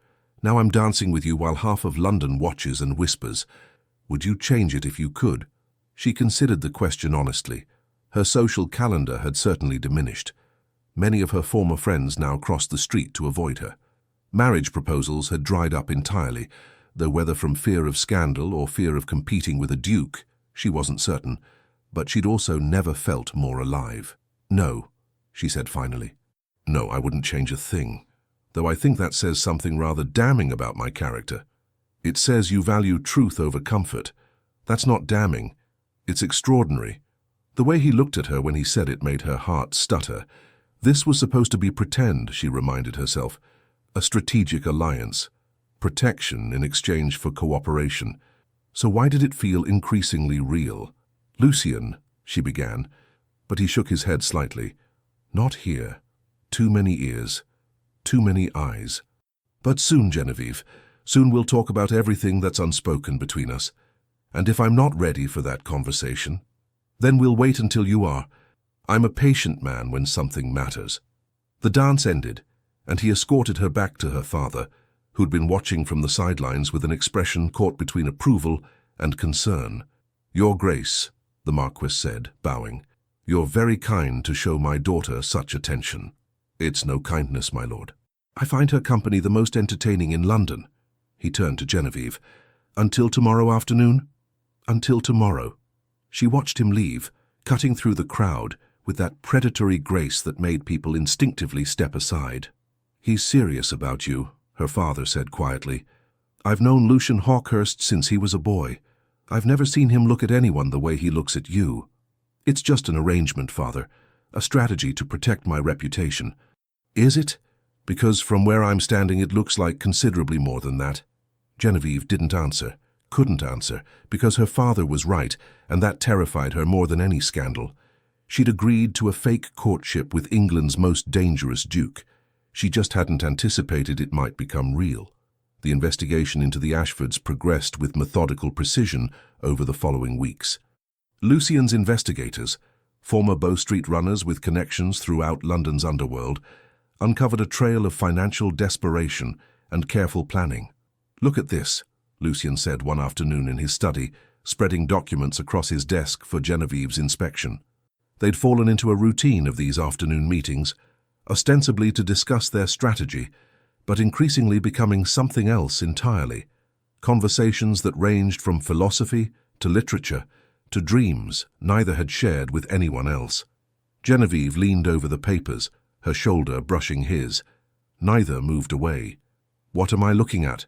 Now I'm dancing with you while half of London watches and whispers. Would you change it if you could?" She considered the question honestly. Her social calendar had certainly diminished. Many of her former friends now crossed the street to avoid her. Marriage proposals had dried up entirely, though whether from fear of scandal or fear of competing with a duke, she wasn't certain, but she'd also never felt more alive. "No," she said finally. "No, I wouldn't change a thing. Though I think that says something rather damning about my character. It says you value truth over comfort. That's not damning. It's extraordinary." The way he looked at her when he said it made her heart stutter. This was supposed to be pretend, she reminded herself. A strategic alliance. Protection in exchange for cooperation. So why did it feel increasingly real? "Lucian," she began, but he shook his head slightly. "Not here. Too many ears. Too many eyes." But soon, Genevieve. Soon we'll talk about everything that's unspoken between us. And if I'm not ready for that conversation, then we'll wait until you are. I'm a patient man when something matters." The dance ended, and he escorted her back to her father, who'd been watching from the sidelines with an expression caught between approval and concern. "Your Grace," the Marquis said, bowing, "you're very kind to show my daughter such attention." "It's no kindness, my lord. I find her company the most entertaining in London." He turned to Genevieve. "Until tomorrow afternoon?" "Until tomorrow." She watched him leave, cutting through the crowd with that predatory grace that made people instinctively step aside. "He's serious about you," her father said quietly. "I've known Lucian Hawkhurst since he was a boy. I've never seen him look at anyone the way he looks at you. It's just an arrangement, father, a strategy to protect my reputation." "Is it? Because from where I'm standing it looks like considerably more than that." Genevieve didn't answer, couldn't answer, because her father was right, and that terrified her more than any scandal. She'd agreed to a fake courtship with England's most dangerous duke. She just hadn't anticipated it might become real. The investigation into the Ashfords progressed with methodical precision over the following weeks. Lucian's investigators, former Bow Street runners with connections throughout London's underworld, uncovered a trail of financial desperation and careful planning. "Look at this," Lucian said one afternoon in his study, spreading documents across his desk for Genevieve's inspection. They'd fallen into a routine of these afternoon meetings, ostensibly to discuss their strategy, but increasingly becoming something else entirely. Conversations that ranged from philosophy to literature to dreams neither had shared with anyone else. Genevieve leaned over the papers, her shoulder brushing his. Neither moved away. "What am I looking at?"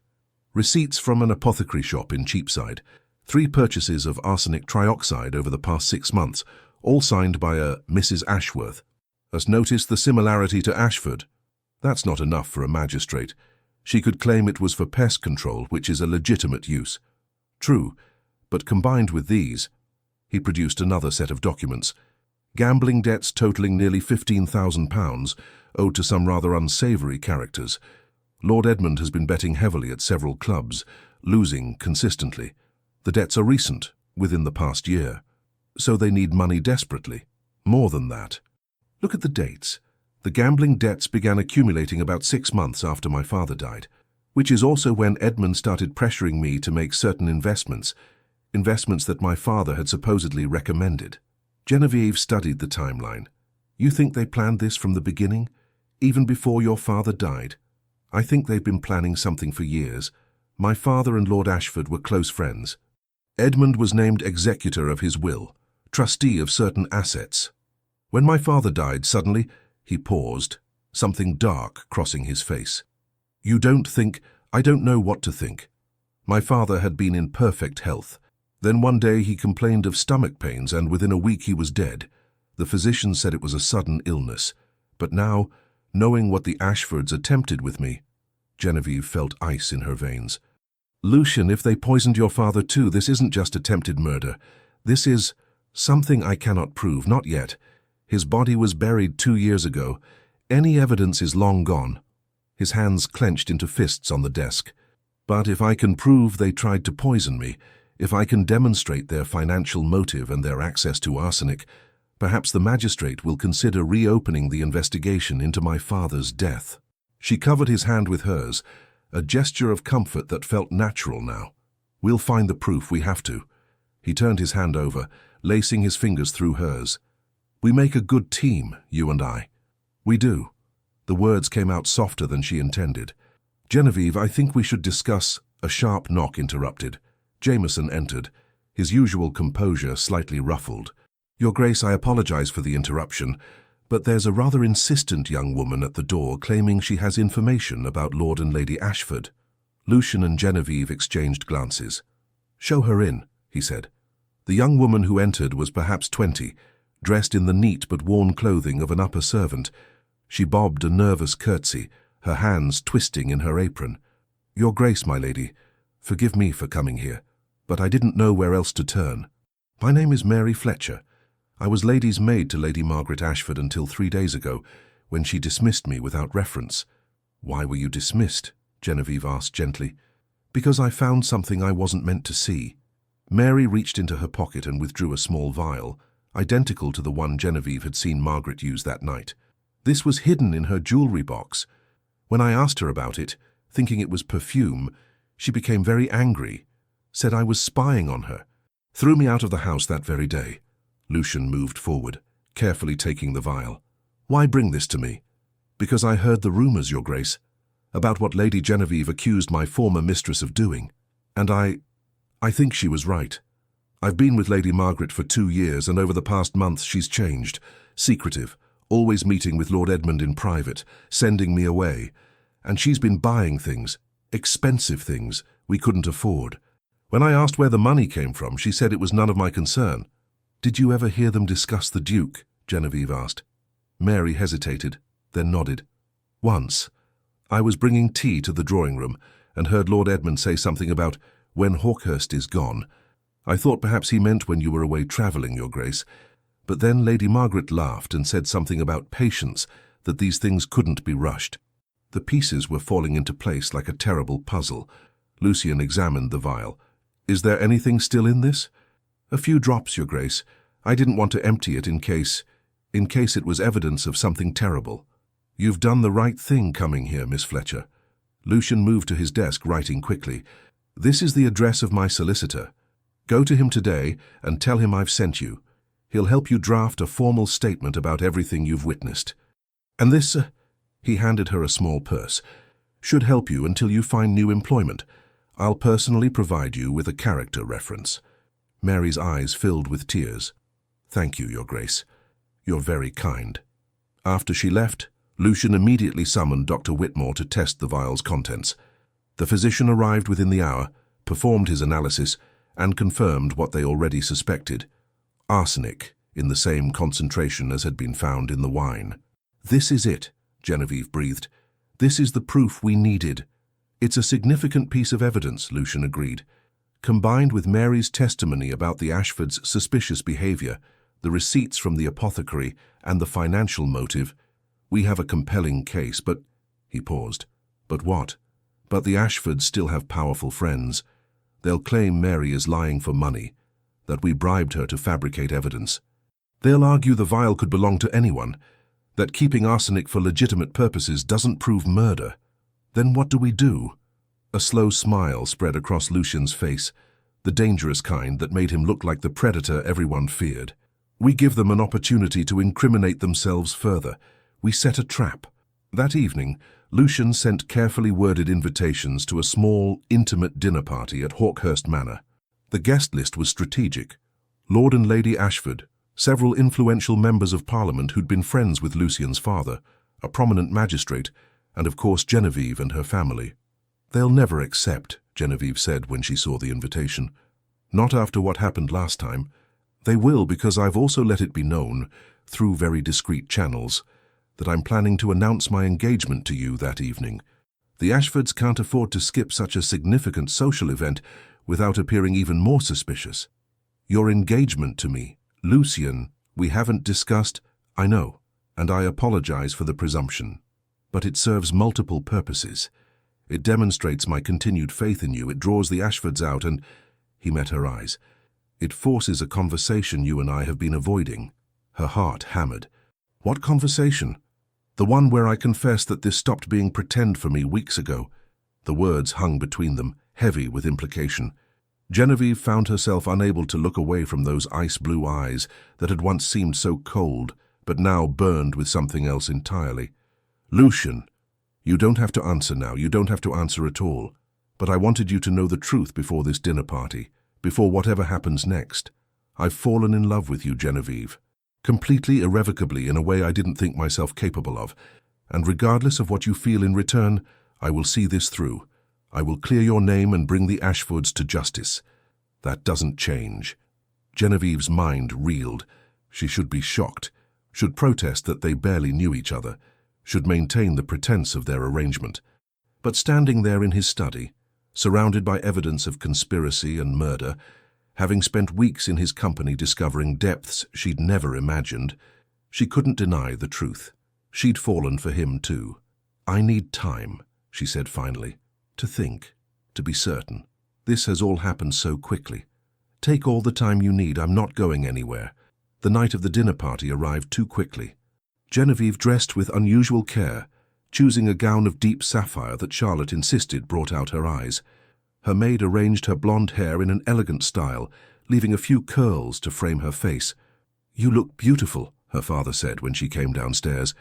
"Receipts from an apothecary shop in Cheapside. 3 purchases of arsenic trioxide over the past 6 months, all signed by a Mrs. Ashworth. Has noticed the similarity to Ashford? That's not enough for a magistrate. She could claim it was for pest control, which is a legitimate use. True, but combined with these..." He produced another set of documents. "Gambling debts totaling nearly £15,000, owed to some rather unsavoury characters. Lord Edmund has been betting heavily at several clubs, losing consistently. The debts are recent, within the past year. So they need money desperately. More than that. Look at the dates. The gambling debts began accumulating about 6 months after my father died, which is also when Edmund started pressuring me to make certain investments that my father had supposedly recommended." Genevieve studied the timeline. "You think they planned this from the beginning, even before your father died?" "I think they've been planning something for years. My father and Lord Ashford were close friends. Edmund was named executor of his will, trustee of certain assets. When my father died, suddenly," he paused, something dark crossing his face. "You don't think..." "I don't know what to think. My father had been in perfect health. Then one day he complained of stomach pains, and within a week he was dead. The physician said it was a sudden illness. But now, knowing what the Ashfords attempted with me..." Genevieve felt ice in her veins. "Lucian, if they poisoned your father too, this isn't just attempted murder. This is something I cannot prove, not yet. His body was buried 2 years ago. Any evidence is long gone." His hands clenched into fists on the desk. "But if I can prove they tried to poison me, if I can demonstrate their financial motive and their access to arsenic, perhaps the magistrate will consider reopening the investigation into my father's death." She covered his hand with hers, a gesture of comfort that felt natural now. "We'll find the proof, we have to." He turned his hand over, lacing his fingers through hers. "We make a good team, you and I." "We do." The words came out softer than she intended. "Genevieve, I think we should discuss..." A sharp knock interrupted. Jameson entered, his usual composure slightly ruffled. "Your Grace, I apologize for the interruption, but there's a rather insistent young woman at the door claiming she has information about Lord and Lady Ashford." Lucian and Genevieve exchanged glances. "Show her in," he said. The young woman who entered was perhaps 20, dressed in the neat but worn clothing of an upper servant. She bobbed a nervous curtsy, her hands twisting in her apron. "Your Grace, my lady, forgive me for coming here, but I didn't know where else to turn. My name is Mary Fletcher. I was lady's maid to Lady Margaret Ashford until 3 days ago, when she dismissed me without reference." "Why were you dismissed?" Genevieve asked gently. Because I found something I wasn't meant to see. Mary reached into her pocket and withdrew a small vial, identical to the one Genevieve had seen Margaret use that night. This was hidden in her jewelry box. When I asked her about it, thinking it was perfume, she became very angry, said I was spying on her, threw me out of the house that very day. Lucian moved forward, carefully taking the vial. Why bring this to me? Because I heard the rumors, Your Grace, about what Lady Genevieve accused my former mistress of doing. And I think she was right. I've been with Lady Margaret for 2 years, and over the past month she's changed. Secretive, always meeting with Lord Edmund in private, sending me away. And she's been buying things, expensive things, we couldn't afford. When I asked where the money came from, she said it was none of my concern. Did you ever hear them discuss the Duke? Genevieve asked. Mary hesitated, then nodded. Once. I was bringing tea to the drawing room and heard Lord Edmund say something about when Hawkhurst is gone. I thought perhaps he meant when you were away travelling, Your Grace. But then Lady Margaret laughed and said something about patience, that these things couldn't be rushed. The pieces were falling into place like a terrible puzzle. Lucian examined the vial. Is there anything still in this? A few drops, Your Grace. I didn't want to empty it in case it was evidence of something terrible. You've done the right thing coming here, Miss Fletcher. Lucian moved to his desk, writing quickly. This is the address of my solicitor. Go to him today and tell him I've sent you. He'll help you draft a formal statement about everything you've witnessed. And this, he handed her a small purse, should help you until you find new employment. I'll personally provide you with a character reference. Mary's eyes filled with tears. Thank you, Your Grace. You're very kind. After she left, Lucian immediately summoned Dr. Whitmore to test the vial's contents. The physician arrived within the hour, performed his analysis, and confirmed what they already suspected. Arsenic, in the same concentration as had been found in the wine. This is it, Genevieve breathed. This is the proof we needed. It's a significant piece of evidence, Lucian agreed. Combined with Mary's testimony about the Ashfords' suspicious behavior, the receipts from the apothecary, and the financial motive, we have a compelling case, but... He paused. But what? But the Ashfords still have powerful friends. They'll claim Mary is lying for money, that we bribed her to fabricate evidence. They'll argue the vial could belong to anyone, that keeping arsenic for legitimate purposes doesn't prove murder. Then what do we do? A slow smile spread across Lucian's face, the dangerous kind that made him look like the predator everyone feared. We give them an opportunity to incriminate themselves further. We set a trap. That evening, Lucian sent carefully worded invitations to a small, intimate dinner party at Hawkhurst Manor. The guest list was strategic. Lord and Lady Ashford, several influential members of Parliament who'd been friends with Lucian's father, a prominent magistrate, and of course Genevieve and her family. They'll never accept, Genevieve said when she saw the invitation. Not after what happened last time. They will because I've also let it be known, through very discreet channels, that I'm planning to announce my engagement to you that evening. The Ashfords can't afford to skip such a significant social event without appearing even more suspicious. Your engagement to me, Lucian, we haven't discussed, I know, and I apologize for the presumption. But it serves multiple purposes. It demonstrates my continued faith in you, it draws the Ashfords out and... He met her eyes. It forces a conversation you and I have been avoiding. Her heart hammered. What conversation? The one where I confessed that this stopped being pretend for me weeks ago. The words hung between them, heavy with implication. Genevieve found herself unable to look away from those ice-blue eyes that had once seemed so cold, but now burned with something else entirely. Lucian, you don't have to answer now, you don't have to answer at all. But I wanted you to know the truth before this dinner party, before whatever happens next. I've fallen in love with you, Genevieve. Completely, irrevocably, in a way I didn't think myself capable of. And regardless of what you feel in return, I will see this through. I will clear your name and bring the Ashfords to justice. That doesn't change. Genevieve's mind reeled. She should be shocked, should protest that they barely knew each other, should maintain the pretense of their arrangement. But standing there in his study, surrounded by evidence of conspiracy and murder, having spent weeks in his company discovering depths she'd never imagined, she couldn't deny the truth. She'd fallen for him too. I need time, she said finally. To think, to be certain. This has all happened so quickly. Take all the time you need, I'm not going anywhere. The night of the dinner party arrived too quickly. Genevieve dressed with unusual care, choosing a gown of deep sapphire that Charlotte insisted brought out her eyes. Her maid arranged her blonde hair in an elegant style, leaving a few curls to frame her face. "You look beautiful," her father said when she came downstairs.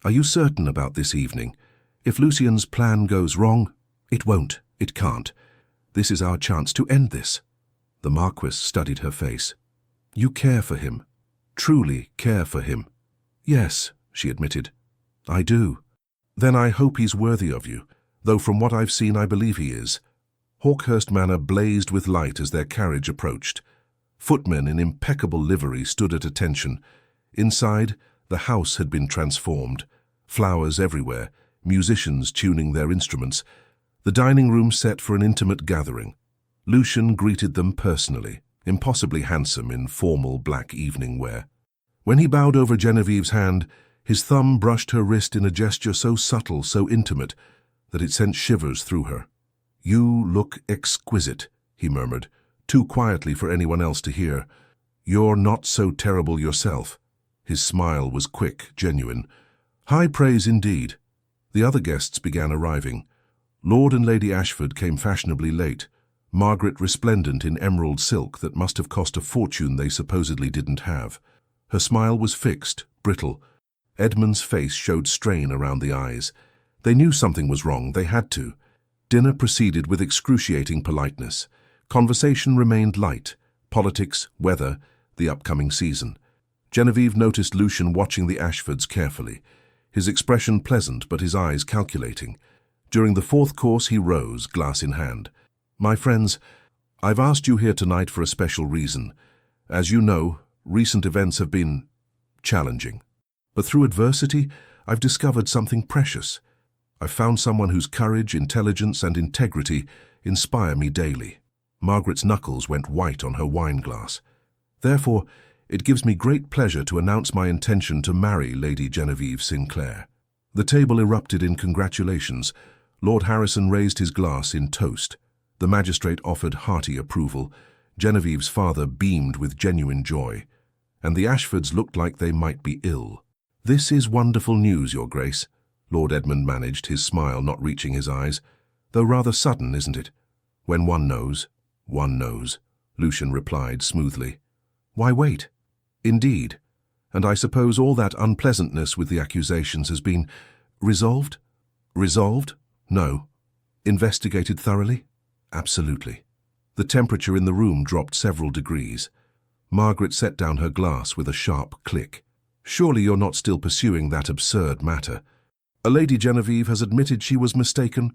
"Are you certain about this evening? If Lucien's plan goes wrong, it won't, it can't. This is our chance to end this." The Marquis studied her face. "You care for him, truly care for him." "Yes," she admitted. "I do." "Then I hope he's worthy of you, though from what I've seen I believe he is." Hawkhurst Manor blazed with light as their carriage approached. Footmen in impeccable livery stood at attention. Inside, the house had been transformed. Flowers everywhere, musicians tuning their instruments. The dining room set for an intimate gathering. Lucien greeted them personally, impossibly handsome in formal black evening wear. When he bowed over Genevieve's hand, his thumb brushed her wrist in a gesture so subtle, so intimate, that it sent shivers through her. "You look exquisite," he murmured, too quietly for anyone else to hear. "You're not so terrible yourself." His smile was quick, genuine. High praise indeed. The other guests began arriving. Lord and Lady Ashford came fashionably late, Margaret resplendent in emerald silk that must have cost a fortune they supposedly didn't have. Her smile was fixed, brittle. Edmund's face showed strain around the eyes. They knew something was wrong, they had to. Dinner proceeded with excruciating politeness. Conversation remained light. Politics, weather, the upcoming season. Genevieve noticed Lucien watching the Ashfords carefully. His expression pleasant, but his eyes calculating. During the fourth course he rose, glass in hand. "My friends, I've asked you here tonight for a special reason. As you know, recent events have been challenging. But through adversity, I've discovered something precious. I've found someone whose courage, intelligence, and integrity inspire me daily." Margaret's knuckles went white on her wine glass. "Therefore, it gives me great pleasure to announce my intention to marry Lady Genevieve Sinclair." The table erupted in congratulations. Lord Harrison raised his glass in toast. The magistrate offered hearty approval. Genevieve's father beamed with genuine joy. And the Ashfords looked like they might be ill. "This is wonderful news, Your Grace," Lord Edmund managed, his smile not reaching his eyes. "Though rather sudden, isn't it?" "When one knows, Lucien replied smoothly. "Why wait?" "Indeed. And I suppose all that unpleasantness with the accusations has been resolved?" "Resolved? No." "Investigated thoroughly?" "Absolutely." The temperature in the room dropped several degrees. Margaret set down her glass with a sharp click. "Surely you're not still pursuing that absurd matter?" "Lady Genevieve has admitted she was mistaken."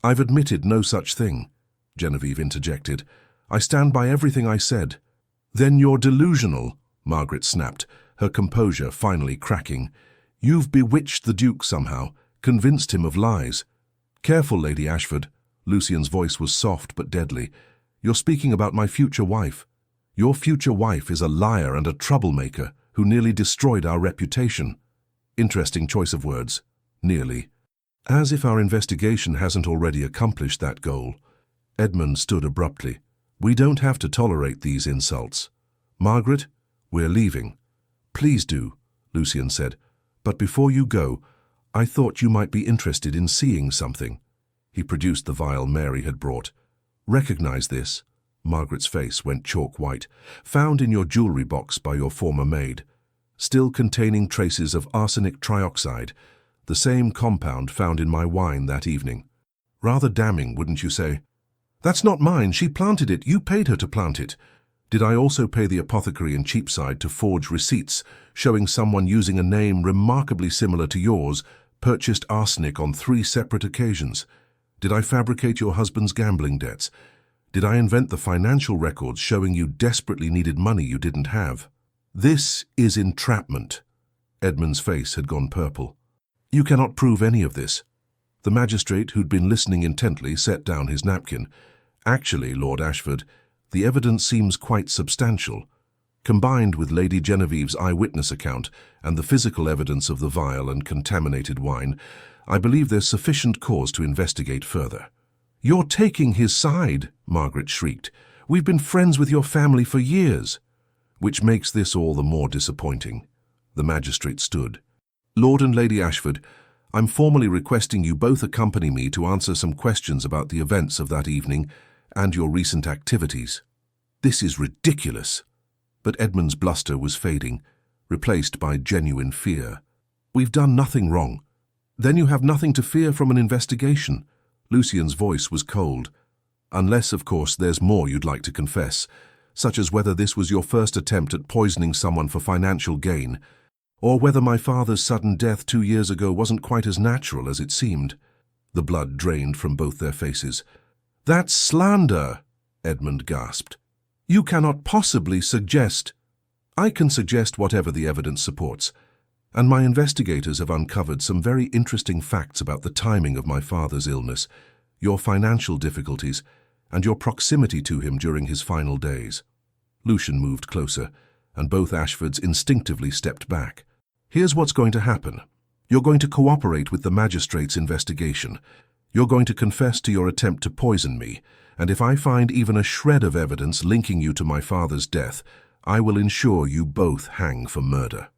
"I've admitted no such thing," Genevieve interjected. "I stand by everything I said." "Then you're delusional," Margaret snapped, her composure finally cracking. "You've bewitched the Duke somehow, convinced him of lies." "Careful, Lady Ashford." Lucien's voice was soft but deadly. "You're speaking about my future wife. Your future wife is a liar and a troublemaker who nearly destroyed our reputation." Interesting choice of words. Nearly. As if our investigation hasn't already accomplished that goal. Edmund stood abruptly. "We don't have to tolerate these insults. Margaret, we're leaving." "Please do," Lucien said. "But before you go, I thought you might be interested in seeing something." He produced the vial Mary had brought. "Recognize this?" Margaret's face went chalk white. "Found in your jewelry box by your former maid. Still containing traces of arsenic trioxide, the same compound found in my wine that evening. Rather damning, wouldn't you say?" "That's not mine. She planted it. You paid her to plant it." "Did I also pay the apothecary in Cheapside to forge receipts showing someone using a name remarkably similar to yours purchased arsenic on 3 separate occasions? Did I fabricate your husband's gambling debts? Did I invent the financial records showing you desperately needed money you didn't have?" "This is entrapment." Edmund's face had gone purple. "You cannot prove any of this." The magistrate, who'd been listening intently, set down his napkin. "Actually, Lord Ashford, the evidence seems quite substantial. Combined with Lady Genevieve's eyewitness account and the physical evidence of the vial and contaminated wine, I believe there's sufficient cause to investigate further." "You're taking his side," Margaret shrieked. "We've been friends with your family for years." "Which makes this all the more disappointing." The magistrate stood. "Lord and Lady Ashford, I'm formally requesting you both accompany me to answer some questions about the events of that evening and your recent activities." "This is ridiculous." But Edmund's bluster was fading, replaced by genuine fear. "We've done nothing wrong." "Then you have nothing to fear from an investigation." Lucian's voice was cold. "Unless, of course, there's more you'd like to confess, such as whether this was your first attempt at poisoning someone for financial gain, or whether my father's sudden death 2 years ago wasn't quite as natural as it seemed." The blood drained from both their faces. "That's slander," Edmund gasped. "You cannot possibly suggest—" "I can suggest whatever the evidence supports, and my investigators have uncovered some very interesting facts about the timing of my father's illness, your financial difficulties, and your proximity to him during his final days." Lucian moved closer, and both Ashfords instinctively stepped back. "Here's what's going to happen. You're going to cooperate with the magistrate's investigation. You're going to confess to your attempt to poison me, and if I find even a shred of evidence linking you to my father's death, I will ensure you both hang for murder."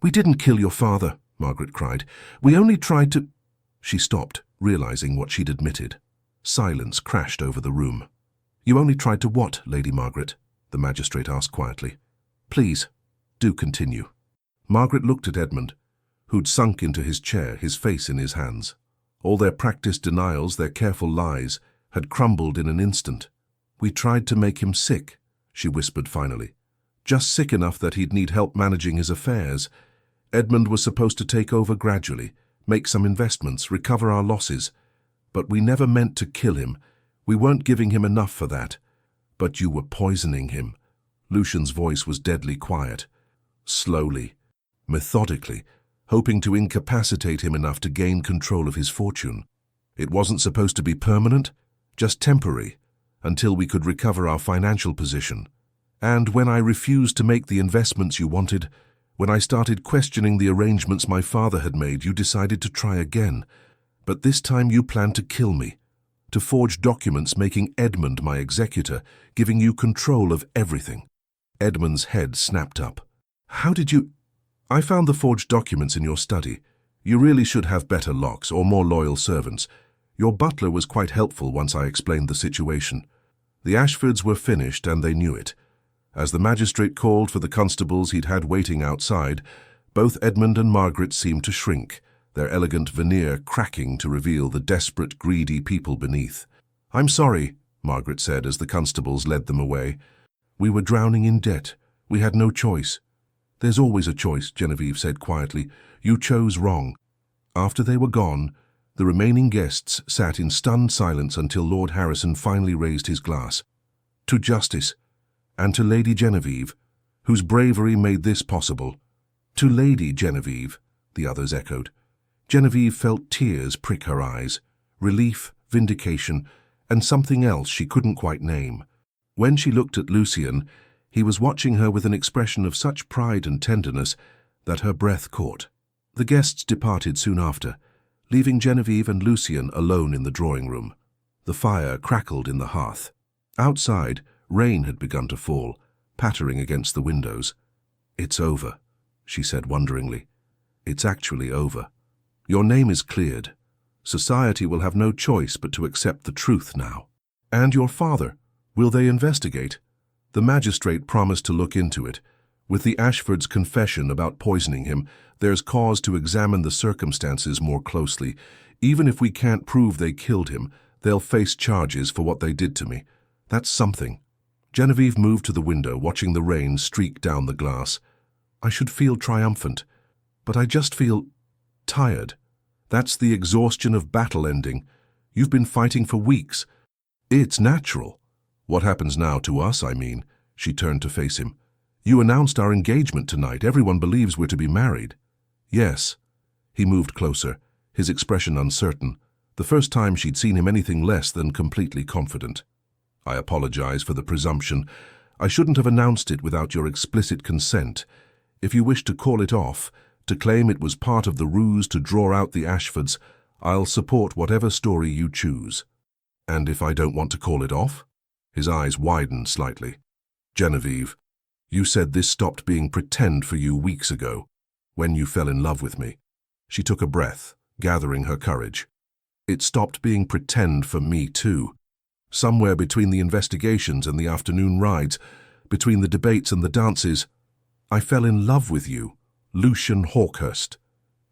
"We didn't kill your father," Margaret cried. "We only tried to—" She stopped, realizing what she'd admitted. Silence crashed over the room. "You only tried to what, Lady Margaret?" the magistrate asked quietly. "Please, do continue." Margaret looked at Edmund, who'd sunk into his chair, his face in his hands. All their practiced denials, their careful lies, had crumbled in an instant. "We tried to make him sick," she whispered finally. "Just sick enough that he'd need help managing his affairs. Edmund was supposed to take over gradually, make some investments, recover our losses. But we never meant to kill him. We weren't giving him enough for that. But you were poisoning him." Lucian's voice was deadly quiet. "Slowly, methodically, hoping to incapacitate him enough to gain control of his fortune. It wasn't supposed to be permanent, just temporary, until we could recover our financial position. And when I refused to make the investments you wanted, when I started questioning the arrangements my father had made, you decided to try again. But this time you planned to kill me, to forge documents making Edmund my executor, giving you control of everything." Edmund's head snapped up. "How did you—" "I found the forged documents in your study. You really should have better locks or more loyal servants. Your butler was quite helpful once I explained the situation." The Ashfords were finished, and they knew it. As the magistrate called for the constables he'd had waiting outside, both Edmund and Margaret seemed to shrink, their elegant veneer cracking to reveal the desperate, greedy people beneath. "I'm sorry," Margaret said as the constables led them away. "We were drowning in debt. We had no choice." "There's always a choice," Genevieve said quietly. "You chose wrong." After they were gone, the remaining guests sat in stunned silence until Lord Harrison finally raised his glass. "To justice, and to Lady Genevieve, whose bravery made this possible." "To Lady Genevieve," the others echoed. Genevieve felt tears prick her eyes, relief, vindication, and something else she couldn't quite name. When she looked at Lucian, he was watching her with an expression of such pride and tenderness that her breath caught. The guests departed soon after, leaving Genevieve and Lucian alone in the drawing room. The fire crackled in the hearth. Outside, rain had begun to fall, pattering against the windows. "It's over," she said wonderingly. "It's actually over. Your name is cleared. Society will have no choice but to accept the truth now." "And your father? Will they investigate?" The magistrate promised to look into it. "With the Ashfords' confession about poisoning him, there's cause to examine the circumstances more closely. Even if we can't prove they killed him, they'll face charges for what they did to me. That's something." Genevieve moved to the window, watching the rain streak down the glass. "I should feel triumphant, but I just feel tired. That's the exhaustion of battle ending. You've been fighting for weeks. It's natural. What happens now to us, I mean?" She turned to face him. "You announced our engagement tonight. Everyone believes we're to be married." "Yes." He moved closer, his expression uncertain, the first time she'd seen him anything less than completely confident. "I apologize for the presumption. I shouldn't have announced it without your explicit consent. If you wish to call it off, to claim it was part of the ruse to draw out the Ashfords, I'll support whatever story you choose." And if I don't want to call it off? His eyes widened slightly. Genevieve, you said this stopped being pretend for you weeks ago, when you fell in love with me. She took a breath, gathering her courage. It stopped being pretend for me too. Somewhere between the investigations and the afternoon rides, between the debates and the dances, I fell in love with you, Lucian Hawkhurst.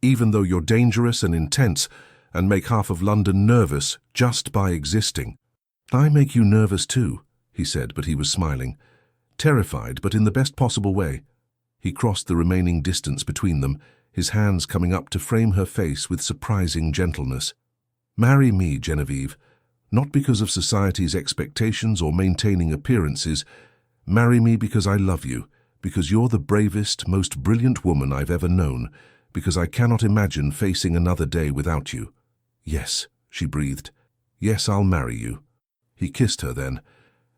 Even though you're dangerous and intense and make half of London nervous just by existing. I make you nervous too, he said, but he was smiling. Terrified, but in the best possible way. He crossed the remaining distance between them, his hands coming up to frame her face with surprising gentleness. Marry me, Genevieve, not because of society's expectations or maintaining appearances. Marry me because I love you, because you're the bravest, most brilliant woman I've ever known, because I cannot imagine facing another day without you. Yes, she breathed. Yes, I'll marry you. He kissed her then,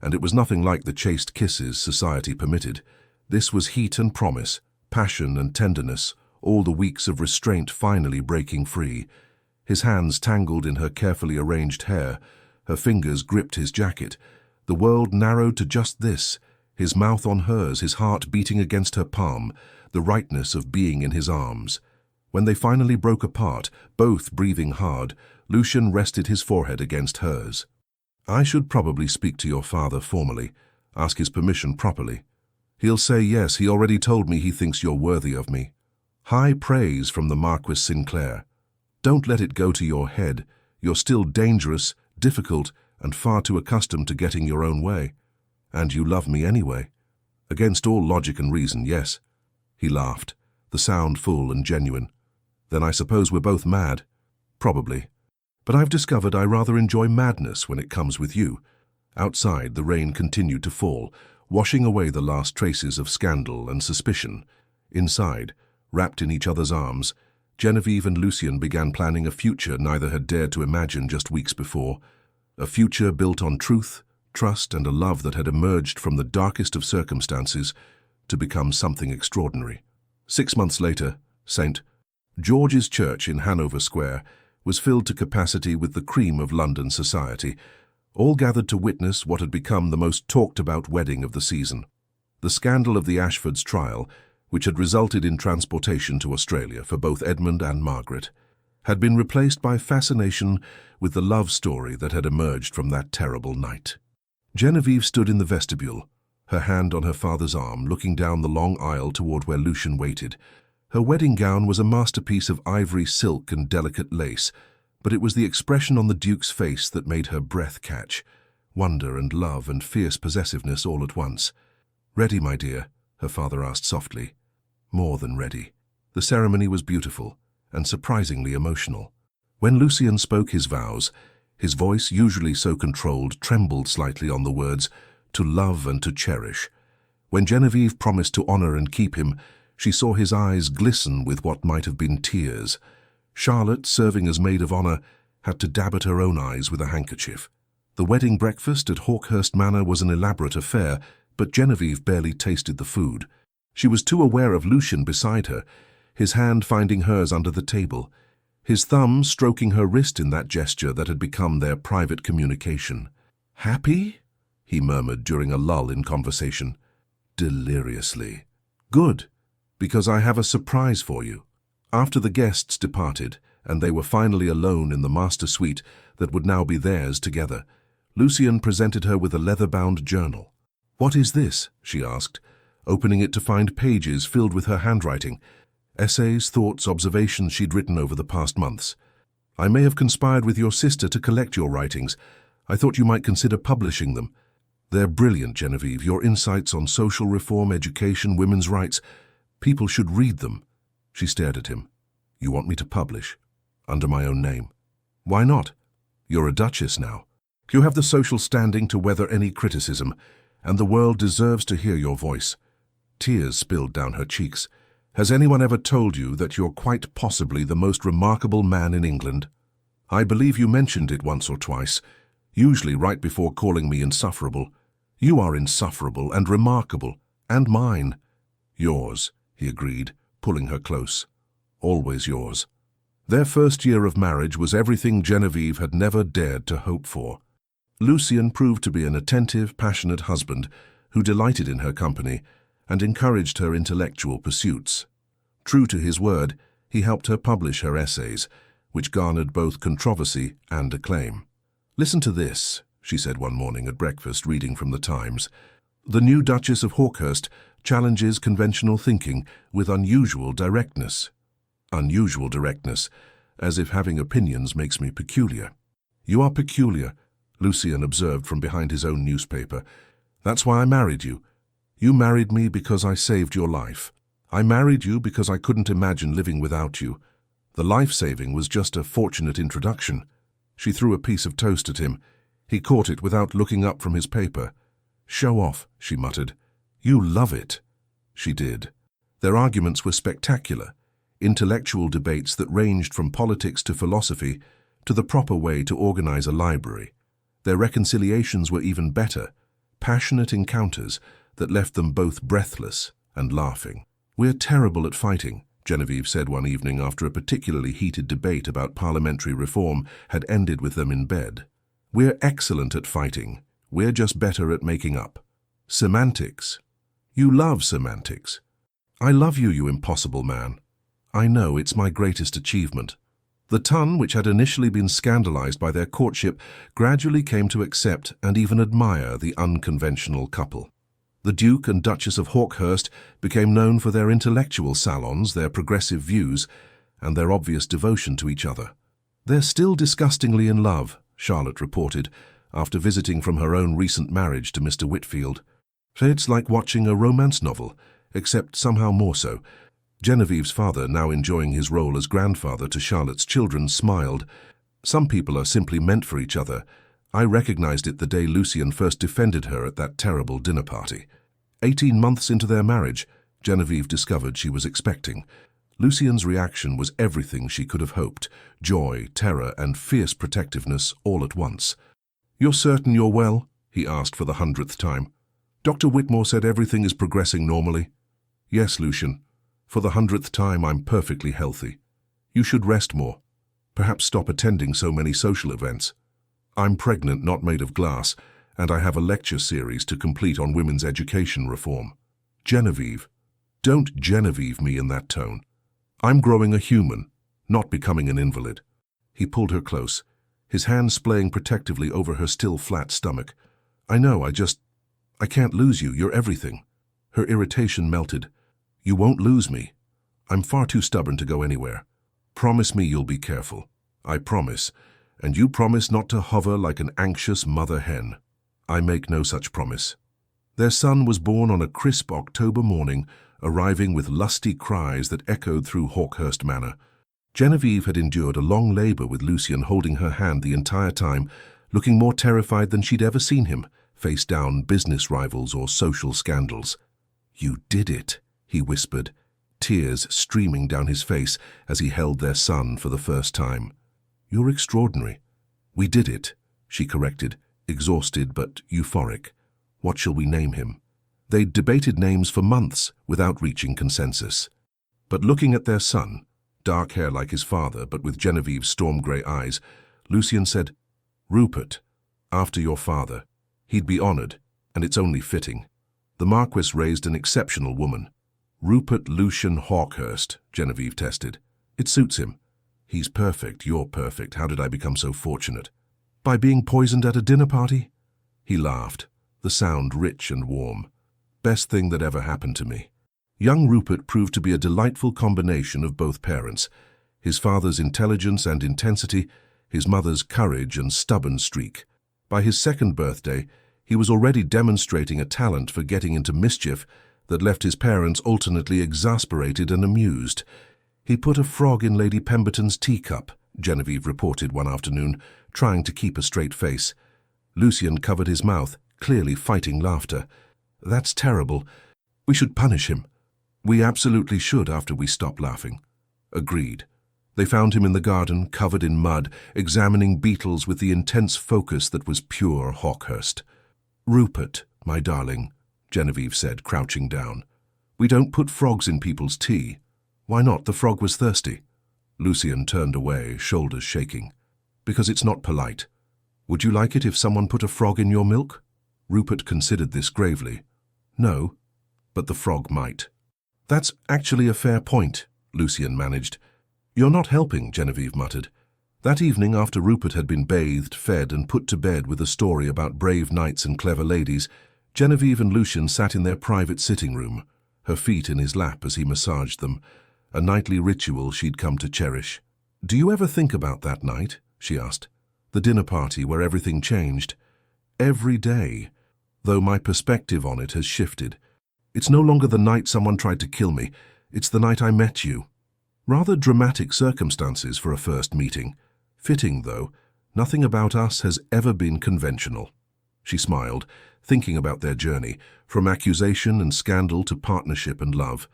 and it was nothing like the chaste kisses society permitted. This was heat and promise, passion and tenderness, all the weeks of restraint finally breaking free. His hands tangled in her carefully arranged hair, her fingers gripped his jacket. The world narrowed to just this, his mouth on hers, his heart beating against her palm, the rightness of being in his arms. When they finally broke apart, both breathing hard, Lucian rested his forehead against hers. I should probably speak to your father formally, ask his permission properly. He'll say yes, he already told me he thinks you're worthy of me. High praise from the Marquis Sinclair. Don't let it go to your head. You're still dangerous, difficult, and far too accustomed to getting your own way. And you love me anyway. Against all logic and reason, yes. He laughed, the sound full and genuine. Then I suppose we're both mad. Probably. But I've discovered I rather enjoy madness when it comes with you. Outside, the rain continued to fall, washing away the last traces of scandal and suspicion. Inside, wrapped in each other's arms, Genevieve and Lucian began planning a future neither had dared to imagine just weeks before. A future built on truth, trust, and a love that had emerged from the darkest of circumstances to become something extraordinary. 6 months later, St. George's Church in Hanover Square was filled to capacity with the cream of London society, all gathered to witness what had become the most talked-about wedding of the season. The scandal of the Ashfords' trial, which had resulted in transportation to Australia for both Edmund and Margaret, had been replaced by fascination with the love story that had emerged from that terrible night. Genevieve stood in the vestibule, her hand on her father's arm, looking down the long aisle toward where Lucian waited. Her wedding gown was a masterpiece of ivory silk and delicate lace, but it was the expression on the Duke's face that made her breath catch, wonder and love and fierce possessiveness all at once. "Ready, my dear?" her father asked softly. More than ready. The ceremony was beautiful and surprisingly emotional. When Lucian spoke his vows, his voice, usually so controlled, trembled slightly on the words, "to love and to cherish." When Genevieve promised to honor and keep him, she saw his eyes glisten with what might have been tears. Charlotte, serving as maid of honor, had to dab at her own eyes with a handkerchief. The wedding breakfast at Hawkhurst Manor was an elaborate affair, but Genevieve barely tasted the food. She was too aware of Lucian beside her, his hand finding hers under the table, his thumb stroking her wrist in that gesture that had become their private communication. "Happy?" he murmured during a lull in conversation. "Deliriously." "Good, because I have a surprise for you." After the guests departed, and they were finally alone in the master suite that would now be theirs together, Lucian presented her with a leather-bound journal. "What is this?" she asked, opening it to find pages filled with her handwriting, essays, thoughts, observations she'd written over the past months. "I may have conspired with your sister to collect your writings. I thought you might consider publishing them. They're brilliant, Genevieve, your insights on social reform, education, women's rights. People should read them." She stared at him. "You want me to publish? Under my own name?" "Why not? You're a duchess now. You have the social standing to weather any criticism, and the world deserves to hear your voice." Tears spilled down her cheeks. "Has anyone ever told you that you're quite possibly the most remarkable man in England? I believe you mentioned it once or twice, usually right before calling me insufferable. You are insufferable and remarkable, and mine." "Yours," he agreed, pulling her close. "Always yours." Their first year of marriage was everything Genevieve had never dared to hope for. Lucian proved to be an attentive, passionate husband who delighted in her company and encouraged her intellectual pursuits. True to his word, he helped her publish her essays, which garnered both controversy and acclaim. "Listen to this," she said one morning at breakfast, reading from the Times. "The new Duchess of Hawkhurst challenges conventional thinking with unusual directness." Unusual directness, as if having opinions makes me peculiar. "You are peculiar," Lucian observed from behind his own newspaper. "That's why I married you. You married me because I saved your life. I married you because I couldn't imagine living without you. The life-saving was just a fortunate introduction." She threw a piece of toast at him. He caught it without looking up from his paper. "Show off," she muttered. "You love it." She did. Their arguments were spectacular, intellectual debates that ranged from politics to philosophy to the proper way to organize a library. Their reconciliations were even better, passionate encounters that left them both breathless and laughing. "We're terrible at fighting," Genevieve said one evening after a particularly heated debate about parliamentary reform had ended with them in bed. "We're excellent at fighting. We're just better at making up." Semantics. "You love semantics." "I love you, you impossible man." "I know, it's my greatest achievement." The ton, which had initially been scandalized by their courtship, gradually came to accept and even admire the unconventional couple. The Duke and Duchess of Hawkhurst became known for their intellectual salons, their progressive views, and their obvious devotion to each other. "They're still disgustingly in love," Charlotte reported, after visiting from her own recent marriage to Mr. Whitfield. "It's like watching a romance novel, except somehow more so." Genevieve's father, now enjoying his role as grandfather to Charlotte's children, smiled. "Some people are simply meant for each other. I recognized it the day Lucian first defended her at that terrible dinner party." 18 months into their marriage, Genevieve discovered she was expecting. Lucian's reaction was everything she could have hoped: joy, terror, and fierce protectiveness all at once. "You're certain you're well?" he asked for the 100th time. "Dr. Whitmore said everything is progressing normally." "Yes, Lucian. For the 100th time, I'm perfectly healthy. You should rest more. Perhaps stop attending so many social events. I'm pregnant, not made of glass, and I have a lecture series to complete on women's education reform." "Genevieve, don't Genevieve me in that tone. I'm growing a human, not becoming an invalid." He pulled her close, his hand splaying protectively over her still flat stomach. "I know, I can't lose you. You're everything." Her irritation melted. "You won't lose me. I'm far too stubborn to go anywhere. Promise me you'll be careful." "I promise. And you promise not to hover like an anxious mother hen." "I make no such promise." Their son was born on a crisp October morning, arriving with lusty cries that echoed through Hawkhurst Manor. Genevieve had endured a long labor with Lucian holding her hand the entire time, looking more terrified than she'd ever seen him, face down business rivals or social scandals. "You did it," he whispered, tears streaming down his face as he held their son for the first time. "You're extraordinary." "We did it," she corrected, exhausted but euphoric. "What shall we name him?" They'd debated names for months without reaching consensus. But looking at their son, dark hair like his father but with Genevieve's storm-grey eyes, Lucian said, "Rupert, after your father. He'd be honored, and it's only fitting." The Marquis raised an exceptional woman. "Rupert Lucian Hawkhurst," Genevieve tested. "It suits him." "He's perfect, you're perfect. How did I become so fortunate?" "By being poisoned at a dinner party?" He laughed, the sound rich and warm. "Best thing that ever happened to me." Young Rupert proved to be a delightful combination of both parents. His father's intelligence and intensity, his mother's courage and stubborn streak. By his second birthday, he was already demonstrating a talent for getting into mischief that left his parents alternately exasperated and amused. "He put a frog in Lady Pemberton's teacup," Genevieve reported one afternoon, trying to keep a straight face. Lucian covered his mouth, clearly fighting laughter. "That's terrible. We should punish him." "We absolutely should after we stop laughing." Agreed. They found him in the garden, covered in mud, examining beetles with the intense focus that was pure Hawkhurst. "Rupert, my darling," Genevieve said, crouching down. "We don't put frogs in people's tea." "Why not? The frog was thirsty." Lucian turned away, shoulders shaking. "Because it's not polite." Would you like it if someone put a frog in your milk? Rupert considered this gravely. No, but the frog might. That's actually a fair point, Lucian managed. You're not helping, Genevieve muttered. That evening, after Rupert had been bathed, fed, and put to bed with a story about brave knights and clever ladies, Genevieve and Lucian sat in their private sitting room, her feet in his lap as he massaged them, a nightly ritual she'd come to cherish. Do you ever think about that night? She asked. The dinner party where everything changed. Every day, though my perspective on it has shifted. It's no longer the night someone tried to kill me, it's the night I met you. Rather dramatic circumstances for a first meeting. Fitting, though, nothing about us has ever been conventional. She smiled, thinking about their journey, from accusation and scandal to partnership and love.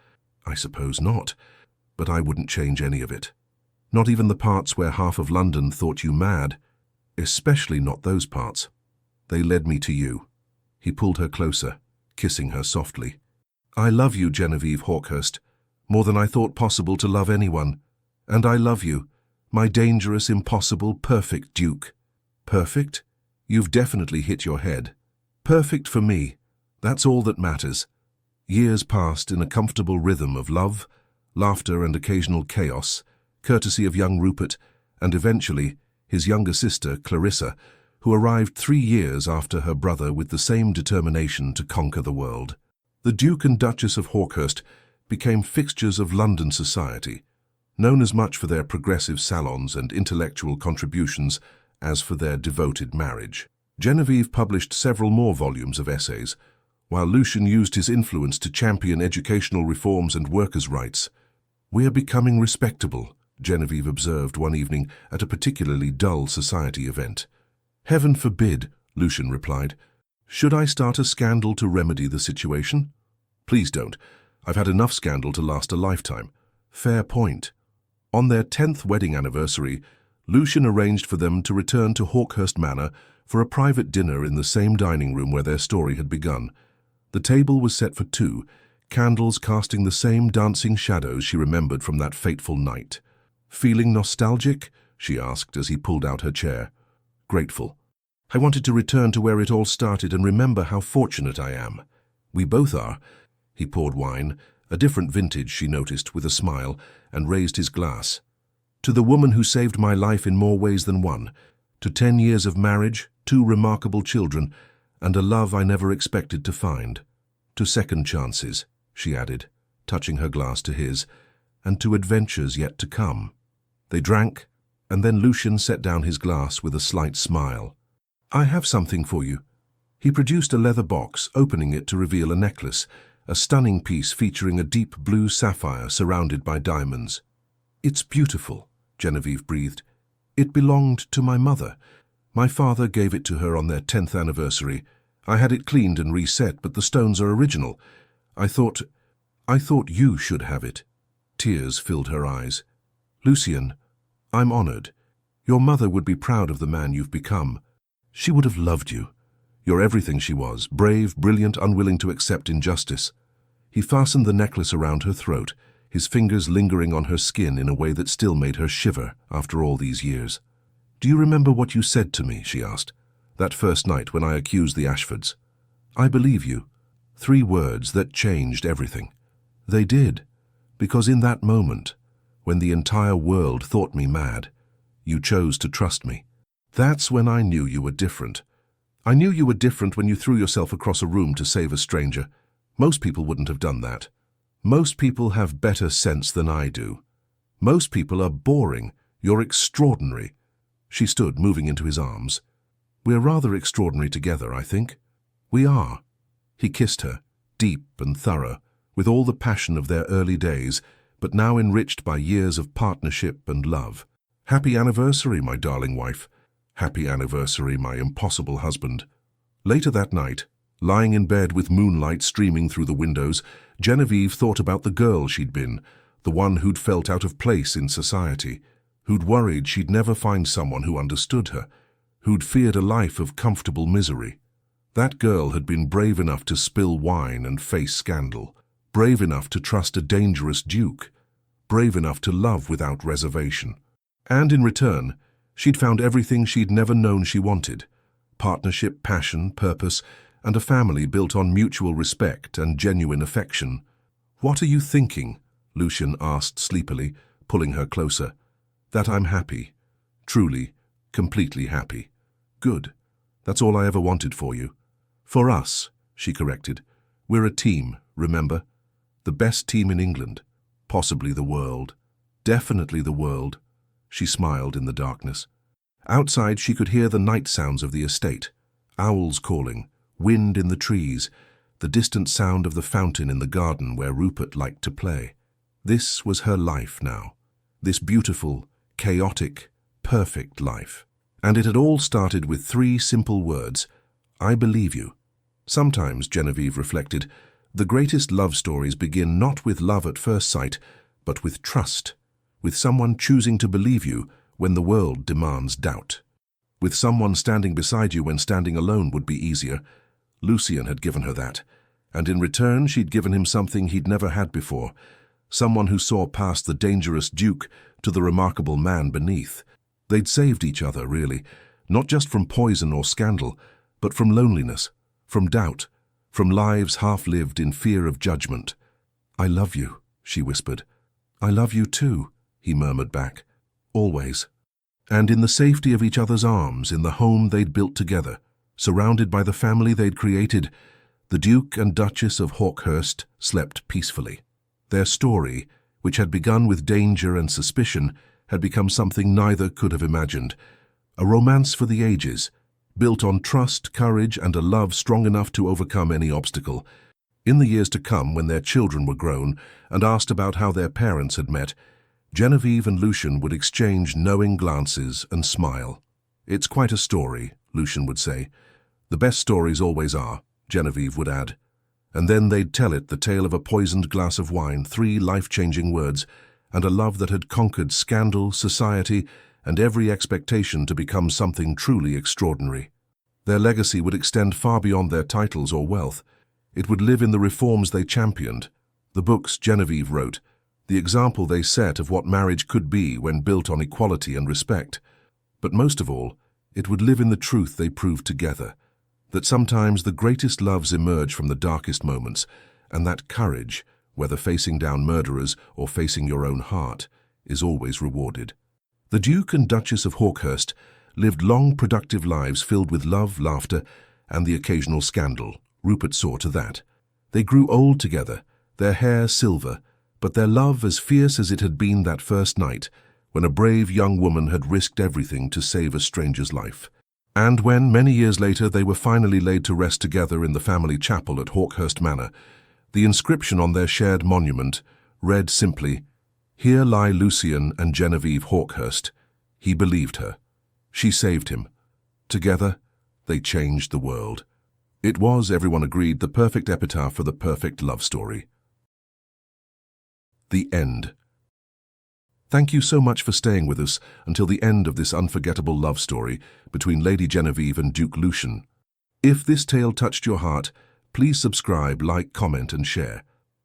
I suppose not, but I wouldn't change any of it. Not even the parts where half of London thought you mad. Especially not those parts. They led me to you. He pulled her closer, kissing her softly. I love you, Genevieve Hawkhurst, more than I thought possible to love anyone. And I love you, my dangerous, impossible, perfect Duke. Perfect? You've definitely hit your head. Perfect for me. That's all that matters. Years passed in a comfortable rhythm of love, laughter and occasional chaos, courtesy of young Rupert, and eventually his younger sister, Clarissa, who arrived 3 years after her brother with the same determination to conquer the world. The Duke and Duchess of Hawkhurst became fixtures of London society, known as much for their progressive salons and intellectual contributions as for their devoted marriage. Genevieve published several more volumes of essays, while Lucian used his influence to champion educational reforms and workers' rights. "We're becoming respectable," Genevieve observed one evening at a particularly dull society event. "Heaven forbid," Lucian replied. "Should I start a scandal to remedy the situation?" "Please don't. I've had enough scandal to last a lifetime." "Fair point." On their 10th wedding anniversary, Lucian arranged for them to return to Hawkhurst Manor for a private dinner in the same dining room where their story had begun. The table was set for 2, candles casting the same dancing shadows she remembered from that fateful night. "Feeling nostalgic?" she asked as he pulled out her chair. "Grateful. I wanted to return to where it all started and remember how fortunate I am." "We both are." He poured wine, a different vintage, she noticed, with a smile, and raised his glass. "To the woman who saved my life in more ways than one. To 10 years of marriage, 2 remarkable children, and a love I never expected to find. To second chances," she added, touching her glass to his, "and to adventures yet to come." They drank, and then Lucian set down his glass with a slight smile. "I have something for you." He produced a leather box, opening it to reveal a necklace, a stunning piece featuring a deep blue sapphire surrounded by diamonds. "It's beautiful," Genevieve breathed. "It belonged to my mother. My father gave it to her on their 10th anniversary. I had it cleaned and reset, but the stones are original. I thought you should have it." Tears filled her eyes. "Lucian, I'm honored. Your mother would be proud of the man you've become. She would have loved you. You're everything she was, brave, brilliant, unwilling to accept injustice." He fastened the necklace around her throat, his fingers lingering on her skin in a way that still made her shiver after all these years. "Do you remember what you said to me?" she asked. "That first night when I accused the Ashfords." "I believe you." 3 words that changed everything. They did, because in that moment, when the entire world thought me mad, you chose to trust me. That's when I knew you were different. I knew you were different when you threw yourself across a room to save a stranger. Most people wouldn't have done that. Most people have better sense than I do. Most people are boring. You're extraordinary." She stood, moving into his arms. "We're rather extraordinary together, I think." "We are." He kissed her, deep and thorough, with all the passion of their early days, but now enriched by years of partnership and love. "Happy anniversary, my darling wife. Happy anniversary, my impossible husband." Later that night, lying in bed with moonlight streaming through the windows, Genevieve thought about the girl she'd been, the one who'd felt out of place in society, who'd worried she'd never find someone who understood her, who'd feared a life of comfortable misery. That girl had been brave enough to spill wine and face scandal, brave enough to trust a dangerous duke, brave enough to love without reservation. And in return, She'd found everything she'd never known she wanted: partnership, passion, purpose, and a family built on mutual respect and genuine affection. "What are you thinking?" Lucian asked sleepily, pulling her closer. "That I'm happy. Truly, completely happy." "Good. That's all I ever wanted for you." "For us," she corrected. "We're a team, remember? The best team in England. Possibly the world. Definitely the world." She smiled in the darkness. Outside, she could hear the night sounds of the estate. Owls calling, wind in the trees, the distant sound of the fountain in the garden where Rupert liked to play. This was her life now. This beautiful, chaotic, perfect life. And it had all started with 3 simple words: "I believe you." Sometimes, Genevieve reflected, the greatest love stories begin not with love at first sight, but with trust, with someone choosing to believe you when the world demands doubt, with someone standing beside you when standing alone would be easier. Lucian had given her that, and in return she'd given him something he'd never had before, someone who saw past the dangerous Duke to the remarkable man beneath. They'd saved each other, really, not just from poison or scandal, but from loneliness, from doubt, from lives half-lived in fear of judgment. "I love you," she whispered. "I love you too," he murmured back. "Always." And in the safety of each other's arms, in the home they'd built together, surrounded by the family they'd created, the Duke and Duchess of Hawkhurst slept peacefully. Their story, which had begun with danger and suspicion, had become something neither could have imagined. A romance for the ages, built on trust, courage, and a love strong enough to overcome any obstacle. In the years to come, when their children were grown and asked about how their parents had met, Genevieve and Lucian would exchange knowing glances and smile. "It's quite a story," Lucian would say. "The best stories always are," Genevieve would add. And then they'd tell it, the tale of a poisoned glass of wine, 3 life-changing words, and a love that had conquered scandal, society, and every expectation to become something truly extraordinary. Their legacy would extend far beyond their titles or wealth. It would live in the reforms they championed, the books Genevieve wrote, the example they set of what marriage could be when built on equality and respect. But most of all, it would live in the truth they proved together, that sometimes the greatest loves emerge from the darkest moments, and that courage, whether facing down murderers or facing your own heart, is always rewarded. The Duke and Duchess of Hawkhurst lived long, productive lives filled with love, laughter, and the occasional scandal. Rupert saw to that. They grew old together, their hair silver, but their love as fierce as it had been that first night, when a brave young woman had risked everything to save a stranger's life. And when, many years later, they were finally laid to rest together in the family chapel at Hawkhurst Manor, the inscription on their shared monument read simply, "Here lie Lucian and Genevieve Hawkhurst. He believed her. She saved him. Together, they changed the world." It was, everyone agreed, the perfect epitaph for the perfect love story. The end. Thank you so much for staying with us until the end of this unforgettable love story between Lady Genevieve and Duke Lucian. If this tale touched your heart, please subscribe, like, comment, and share.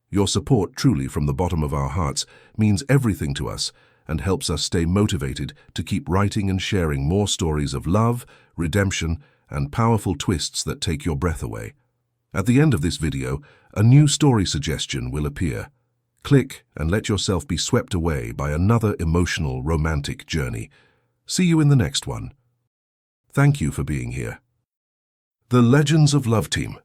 Your support, truly from the bottom of our hearts, means everything to us and helps us stay motivated to keep writing and sharing more stories of love, redemption, and powerful twists that take your breath away. At the end of this video, a new story suggestion will appear. Click and let yourself be swept away by another emotional, romantic journey. See you in the next one. Thank you for being here. The Legends of Love Team.